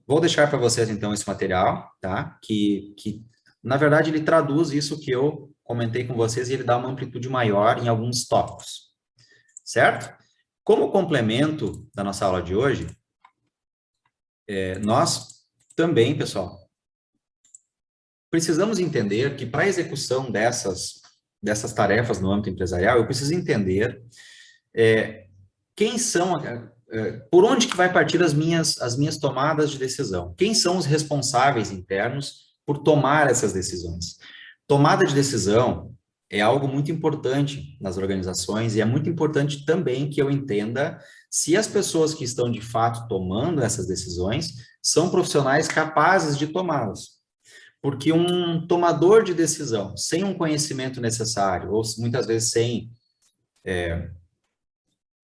vou deixar para vocês, então, esse material, tá? Que, na verdade, ele traduz isso que eu comentei com vocês e ele dá uma amplitude maior em alguns tópicos, certo? Como complemento da nossa aula de hoje, nós também, pessoal, precisamos entender que para a execução dessas tarefas no âmbito empresarial, eu preciso entender quem são, por onde que vai partir as minhas tomadas de decisão. Quem são os responsáveis internos por tomar essas decisões? Tomada de decisão é algo muito importante nas organizações e é muito importante também que eu entenda se as pessoas que estão de fato tomando essas decisões são profissionais capazes de tomá-las. Porque um tomador de decisão sem um conhecimento necessário, ou muitas vezes sem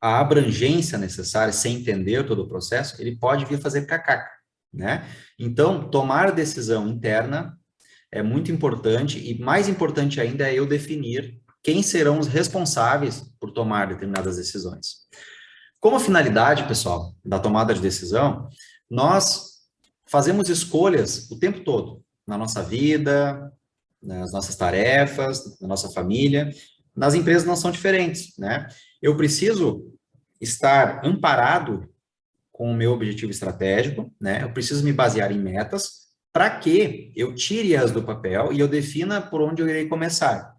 a abrangência necessária, sem entender todo o processo, ele pode vir fazer cacaca, né? Então, tomar decisão interna é muito importante, e mais importante ainda é eu definir quem serão os responsáveis por tomar determinadas decisões. Como finalidade, pessoal, da tomada de decisão, nós fazemos escolhas o tempo todo, na nossa vida, nas nossas tarefas, na nossa família. Nas empresas não são diferentes, né? Eu preciso estar amparado com o meu objetivo estratégico, né? Eu preciso me basear em metas para que eu tire-as do papel e eu defina por onde eu irei começar.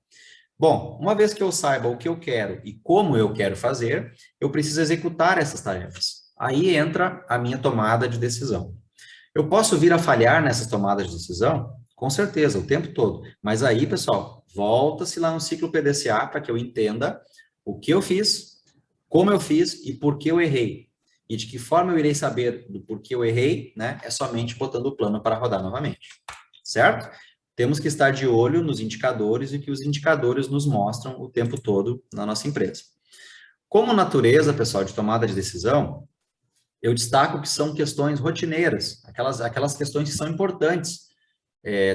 Bom, uma vez que eu saiba o que eu quero e como eu quero fazer, eu preciso executar essas tarefas. Aí entra a minha tomada de decisão. Eu posso vir a falhar nessas tomadas de decisão? Com certeza, o tempo todo. Mas aí, pessoal, volta-se lá no ciclo PDCA para que eu entenda o que eu fiz, como eu fiz e por que eu errei. E de que forma eu irei saber do porquê eu errei, né? É somente botando o plano para rodar novamente. Certo? Temos que estar de olho nos indicadores e que os indicadores nos mostram o tempo todo na nossa empresa. Como natureza, pessoal, de tomada de decisão, eu destaco que são questões rotineiras, aquelas questões que são importantes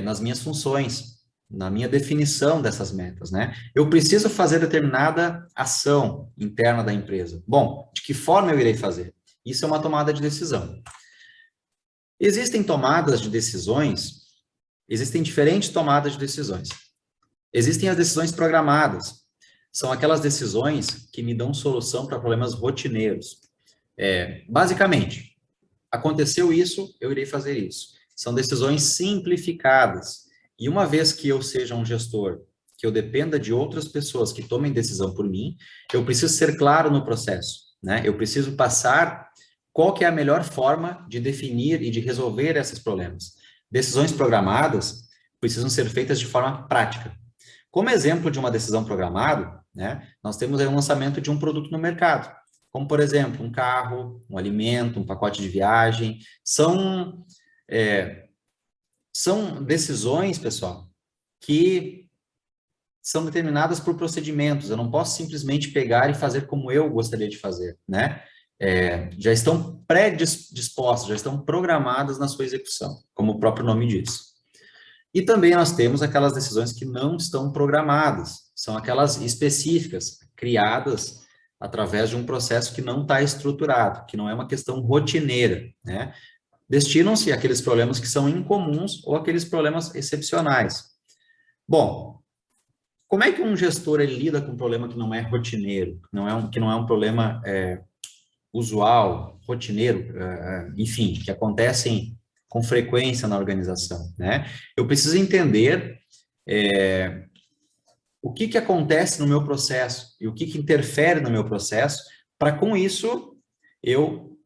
nas minhas funções, na minha definição dessas metas, né? Eu preciso fazer determinada ação interna da empresa. Bom, de que forma eu irei fazer? Isso é uma tomada de decisão. Existem tomadas de decisões, existem diferentes tomadas de decisões. Existem as decisões programadas, são aquelas decisões que me dão solução para problemas rotineiros. Basicamente, aconteceu isso, eu irei fazer isso. São decisões simplificadas. E uma vez que eu seja um gestor, que eu dependa de outras pessoas que tomem decisão por mim, eu preciso ser claro no processo, né? Eu preciso passar qual que é a melhor forma de definir e de resolver esses problemas. Decisões programadas precisam ser feitas de forma prática. Como exemplo de uma decisão programada, né, nós temos aí um lançamento de um produto no mercado, como, por exemplo, um carro, um alimento, um pacote de viagem. São decisões, pessoal, que são determinadas por procedimentos. Eu não posso simplesmente pegar e fazer como eu gostaria de fazer, né? Já estão predispostas, já estão programadas na sua execução, como o próprio nome diz. E também nós temos aquelas decisões que não estão programadas, são aquelas específicas, criadas através de um processo que não está estruturado, que não é uma questão rotineira, né? Destinam-se àqueles problemas que são incomuns ou aqueles problemas excepcionais. Bom, como é que um gestor ele lida com um problema que não é rotineiro, que não é um problema usual, rotineiro, enfim, que acontecem com frequência na organização, né? Eu preciso entender o que acontece no meu processo e o que interfere no meu processo, para com isso eu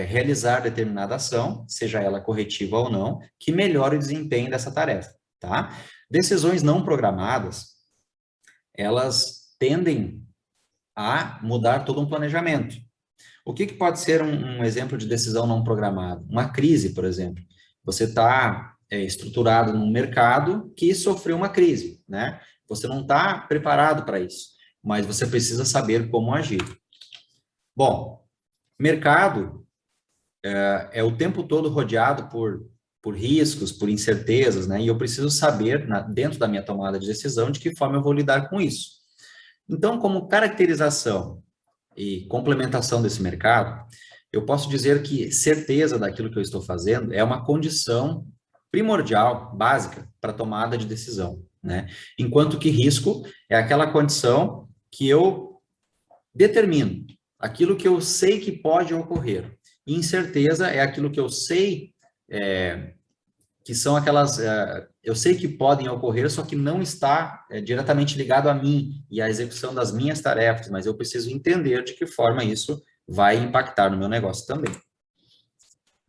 realizar determinada ação, seja ela corretiva ou não, que melhore o desempenho dessa tarefa, tá? Decisões não programadas, elas tendem a mudar todo um planejamento. O que pode ser um exemplo de decisão não programada? Uma crise, por exemplo. Você está estruturado num mercado que sofreu uma crise, né? Você não está preparado para isso, mas você precisa saber como agir. Bom, mercado é o tempo todo rodeado por riscos, por incertezas, né? E eu preciso saber, dentro da minha tomada de decisão, de que forma eu vou lidar com isso. Então, como caracterização e complementação desse mercado, eu posso dizer que certeza daquilo que eu estou fazendo é uma condição primordial, básica, para a tomada de decisão, né? Enquanto que risco é aquela condição que eu determino, aquilo que eu sei que pode ocorrer. E incerteza é aquilo que eu sei que são aquelas... eu sei que podem ocorrer, só que não está diretamente ligado a mim e à execução das minhas tarefas, mas eu preciso entender de que forma isso vai impactar no meu negócio também.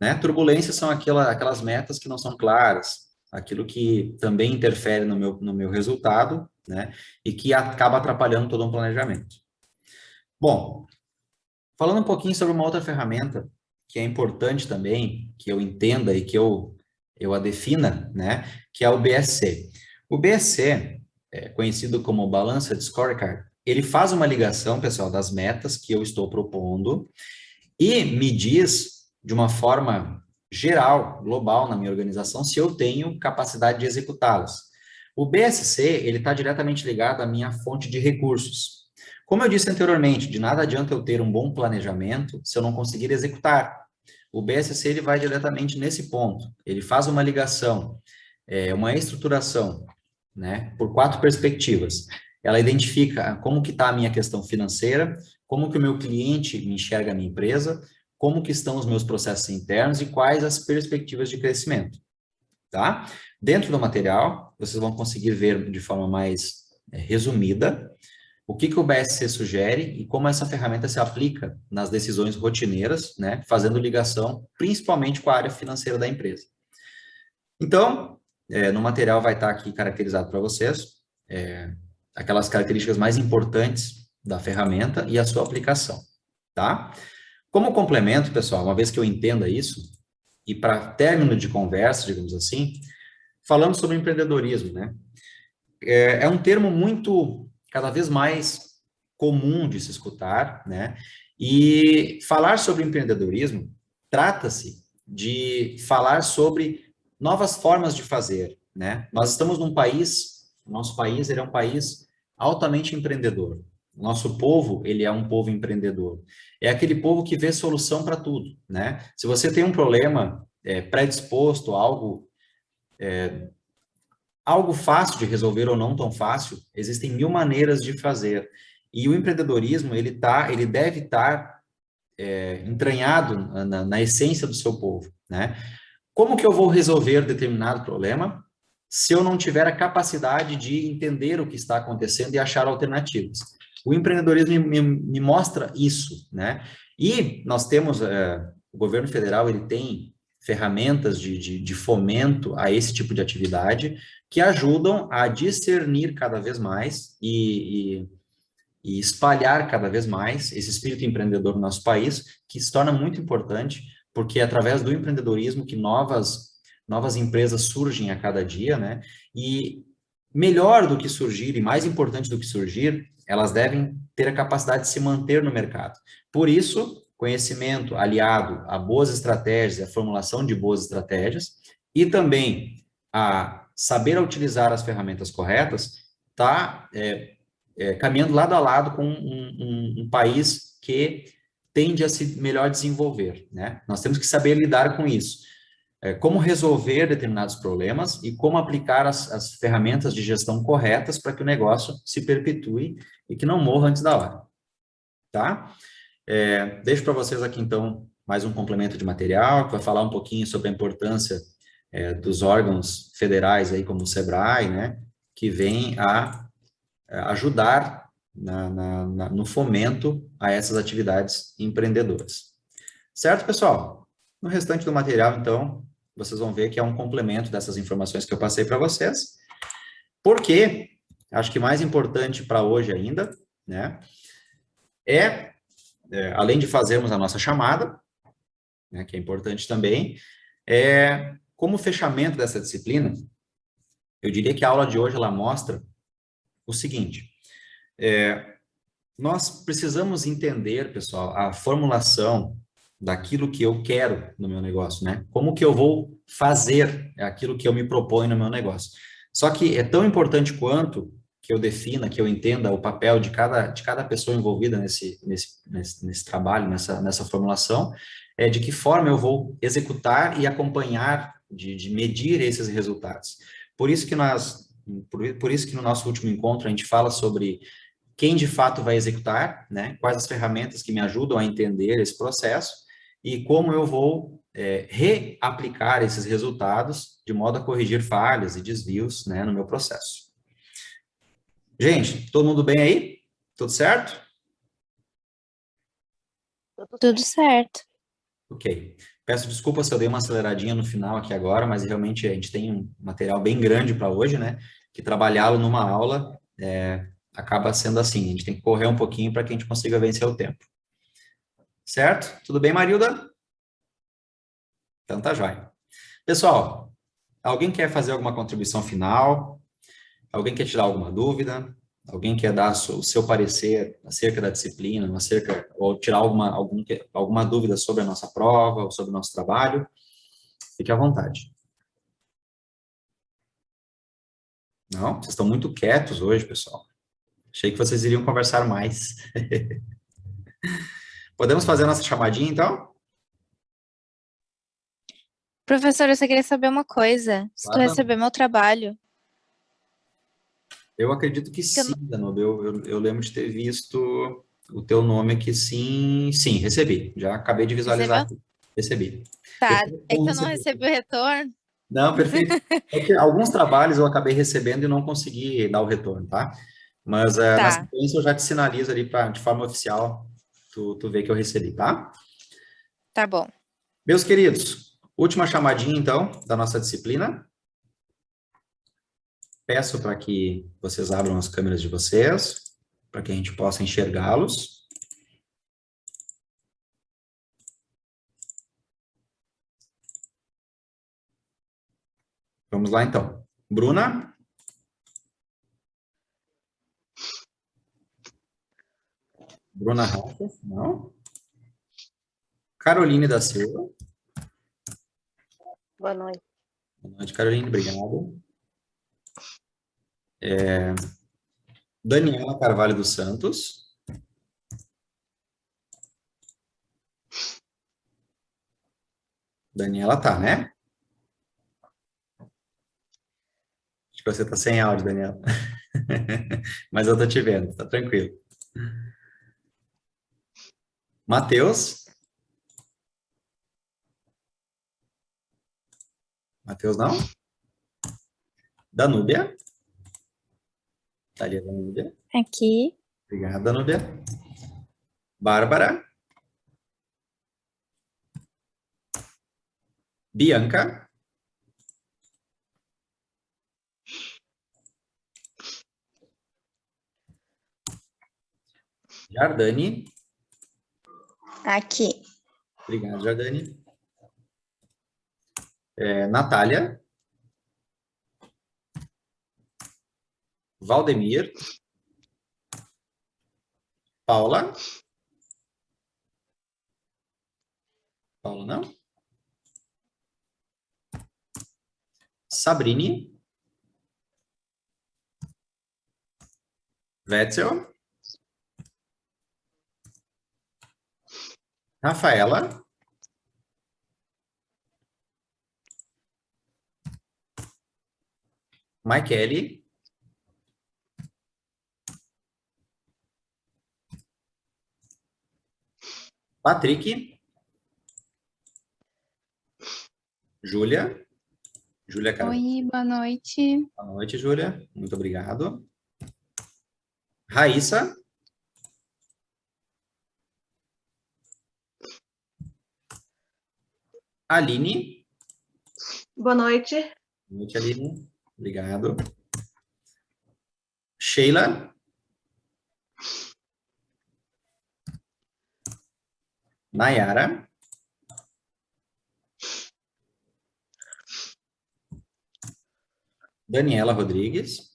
Né? Turbulências são aquelas metas que não são claras, aquilo que também interfere no meu resultado, né? E que acaba atrapalhando todo um planejamento. Bom, falando um pouquinho sobre uma outra ferramenta que é importante também, que eu entenda e que eu a defina, né? Que é o BSC. O BSC, conhecido como Balanced Scorecard, ele faz uma ligação, pessoal, das metas que eu estou propondo e me diz, de uma forma geral, global na minha organização, se eu tenho capacidade de executá-las. O BSC, ele está diretamente ligado à minha fonte de recursos. Como eu disse anteriormente, de nada adianta eu ter um bom planejamento se eu não conseguir executar. O BSC, ele vai diretamente nesse ponto. Ele faz uma ligação, uma estruturação, né, por 4 perspectivas. Ela identifica como que está a minha questão financeira, como que o meu cliente me enxerga a minha empresa, como que estão os meus processos internos e quais as perspectivas de crescimento, tá? Dentro do material, vocês vão conseguir ver de forma mais resumida o que que o BSC sugere e como essa ferramenta se aplica nas decisões rotineiras, né, fazendo ligação principalmente com a área financeira da empresa. Então, no material vai estar aqui caracterizado para vocês aquelas características mais importantes da ferramenta e a sua aplicação, tá? Como complemento, pessoal, uma vez que eu entenda isso, e para término de conversa, digamos assim, falando sobre empreendedorismo, né? É um termo muito, cada vez mais comum de se escutar, né? E falar sobre empreendedorismo trata-se de falar sobre novas formas de fazer, né? Nós estamos num país, nosso país, ele é um país altamente empreendedor. Nosso povo, ele é um povo empreendedor. É aquele povo que vê solução para tudo, né? Se você tem um problema predisposto, algo fácil de resolver ou não tão fácil, existem 1000 maneiras de fazer. E o empreendedorismo, ele deve estar entranhado na essência do seu povo, né? Como que eu vou resolver determinado problema se eu não tiver a capacidade de entender o que está acontecendo e achar alternativas? O empreendedorismo me mostra isso, né? E nós temos, o governo federal, ele tem ferramentas de fomento a esse tipo de atividade que ajudam a discernir cada vez mais e espalhar cada vez mais esse espírito empreendedor no nosso país, que se torna muito importante, porque é através do empreendedorismo que novas empresas surgem a cada dia, né? E melhor do que surgir, e mais importante do que surgir, elas devem ter a capacidade de se manter no mercado. Por isso, conhecimento aliado a boas estratégias, a formulação de boas estratégias, e também a saber utilizar as ferramentas corretas, está caminhando lado a lado com um país que tende a se melhor desenvolver, né? Nós temos que saber lidar com isso. Como resolver determinados problemas e como aplicar as ferramentas de gestão corretas para que o negócio se perpetue e que não morra antes da hora, tá? Deixo para vocês aqui, então, mais um complemento de material, que vai falar um pouquinho sobre a importância dos órgãos federais, aí, como o SEBRAE, né, que vem a ajudar no fomento a essas atividades empreendedoras. Certo, pessoal? No restante do material, então, vocês vão ver que é um complemento dessas informações que eu passei para vocês, porque acho que mais importante para hoje ainda, né, além de fazermos a nossa chamada, né, que é importante também, como fechamento dessa disciplina, eu diria que a aula de hoje ela mostra o seguinte: nós precisamos entender, pessoal, a formulação daquilo que eu quero no meu negócio, né? Como que eu vou fazer aquilo que eu me proponho no meu negócio. Só que é tão importante quanto que eu defina, que eu entenda o papel de cada pessoa envolvida nesse trabalho, nessa formulação, de que forma eu vou executar e acompanhar, de medir esses resultados. Por isso que no nosso último encontro a gente fala sobre quem de fato vai executar, né? Quais as ferramentas que me ajudam a entender esse processo e como eu vou reaplicar esses resultados de modo a corrigir falhas e desvios, né, no meu processo. Gente, todo mundo bem aí? Tudo certo? Tudo certo. Ok. Peço desculpas se eu dei uma aceleradinha no final aqui agora, mas realmente a gente tem um material bem grande para hoje, né? Que trabalhá-lo numa aula acaba sendo assim. A gente tem que correr um pouquinho para que a gente consiga vencer o tempo. Certo? Tudo bem, Marilda? Então tá jóia. Pessoal, alguém quer fazer alguma contribuição final? Alguém quer tirar alguma dúvida? Alguém quer dar o seu parecer acerca da disciplina, ou tirar alguma dúvida sobre a nossa prova ou sobre o nosso trabalho? Fique à vontade. Não, vocês estão muito quietos hoje, pessoal. Achei que vocês iriam conversar mais. Podemos fazer a nossa chamadinha, então? Professor, eu só queria saber uma coisa. Se tu Claro. receber meu trabalho. Eu acredito que sim, Danube. Eu lembro de ter visto o teu nome aqui, sim. Sim, recebi. Já acabei de visualizar Recebeu? aqui. Recebi. Tá, Eu é que eu não recebi. recebi o retorno. Não, perfeito. É que alguns trabalhos eu acabei recebendo e não consegui dar o retorno, tá? Mas na Tá, sequência eu já te sinalizo ali de forma oficial, tu vê que eu recebi, tá? tá bom. Meus queridos, última chamadinha então da nossa disciplina. Peço para que vocês abram as câmeras de vocês, para que a gente possa enxergá-los. Vamos lá então. Bruna? Bruna Rafa? Não? Caroline da Silva? Boa noite. Boa noite, Caroline, obrigado. Daniela Carvalho dos Santos? Daniela tá, né? Acho que você tá sem áudio, Daniela. Mas eu tô te vendo, tá tranquilo. Matheus? Matheus não? Danúbia? Tá ali a Danúbia. Aqui. Obrigado, Danúbia. Bárbara? Bianca? Jardane? Aqui. Obrigado, Jardane. Natália? Valdemir? Paula? Paula não? Sabrine? Wetzel? Rafaela? Maikele? Patrick? Júlia? Júlia Carvalho. Oi, boa noite. Boa noite, Júlia. Muito obrigado. Raíssa? Aline? Boa noite. Boa noite, Aline. Obrigado. Sheila? Nayara? Daniela Rodrigues?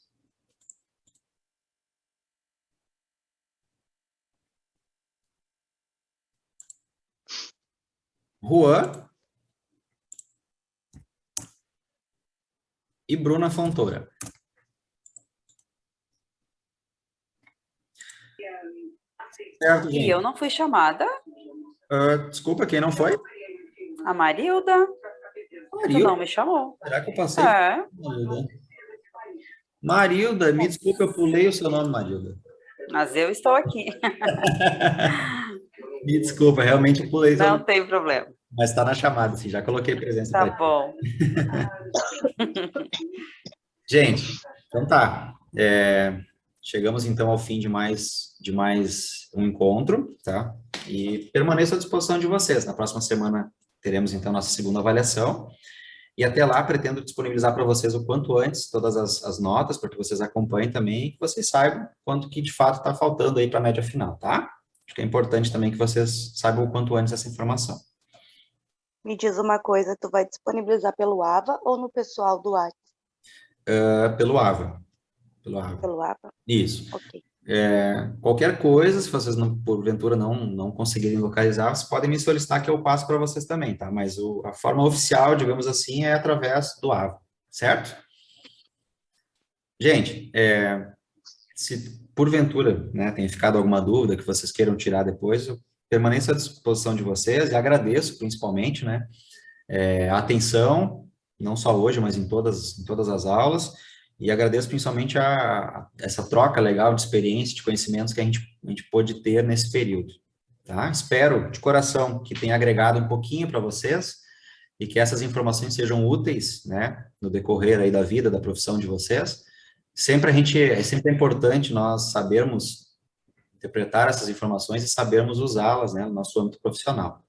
Juan? E Bruna Fontoura. Certo, E gente. eu não fui chamada? Desculpa, quem não foi? A Marilda? Tu Marilda. não me chamou. Será que eu passei? É, Marilda. Marilda, me desculpa, eu pulei o seu nome, Marilda. mas eu estou aqui. Me desculpa, realmente eu pulei o seu Não nome. tem problema. Mas está na chamada, sim, já coloquei presença Tá pra ti. bom. Gente, então tá. Chegamos então ao fim de mais um encontro, tá? E permaneço à disposição de vocês. Na próxima semana teremos então nossa segunda avaliação. E até lá pretendo disponibilizar para vocês o quanto antes todas as notas, para que vocês acompanhem também e que vocês saibam quanto que de fato está faltando aí para a média final, tá? Acho que é importante também que vocês saibam o quanto antes essa informação. Me diz uma coisa, tu vai disponibilizar pelo AVA ou no pessoal do WhatsApp? Pelo AVA. Pelo AVA. Pelo AVA? Isso. Ok. Qualquer coisa, se vocês porventura não conseguirem localizar, vocês podem me solicitar que eu passo para vocês também, tá? Mas a forma oficial, digamos assim, é através do AVA, certo? Gente, se porventura, né, tenha ficado alguma dúvida que vocês queiram tirar depois, eu permaneço à disposição de vocês e agradeço principalmente, né, a atenção, não só hoje, mas em todas as aulas, e agradeço principalmente essa troca legal de experiência, de conhecimentos que a gente pôde ter nesse período, tá? Espero, de coração, que tenha agregado um pouquinho para vocês e que essas informações sejam úteis, né, no decorrer aí da vida, da profissão de vocês. Sempre é sempre importante nós sabermos interpretar essas informações e sabermos usá-las, né, no nosso âmbito profissional.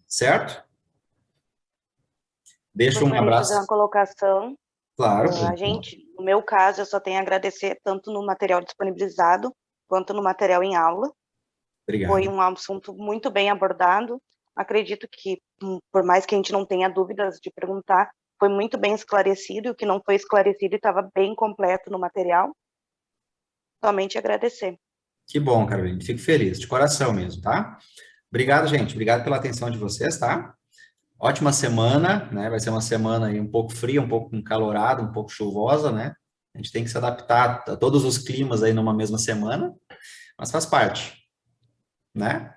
Certo? Deixo um Gostaria de abraço. fazer uma colocação. Claro. A gente, no meu caso, eu só tenho a agradecer tanto no material disponibilizado quanto no material em aula. Obrigado. Foi um assunto muito bem abordado. Acredito que, por mais que a gente não tenha dúvidas de perguntar, foi muito bem esclarecido, e o que não foi esclarecido estava bem completo no material. Somente agradecer. Que bom, Carolina. Fico feliz, de coração mesmo, tá? Obrigado, gente. Obrigado pela atenção de vocês, tá? Ótima semana, né? Vai ser uma semana aí um pouco fria, um pouco encalorada, um pouco chuvosa, né? A gente tem que se adaptar a todos os climas aí numa mesma semana, mas faz parte, né?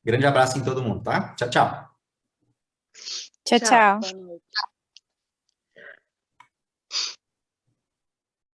Grande abraço em todo mundo, tá? Tchau, tchau. Tchau, tchau. Boa noite.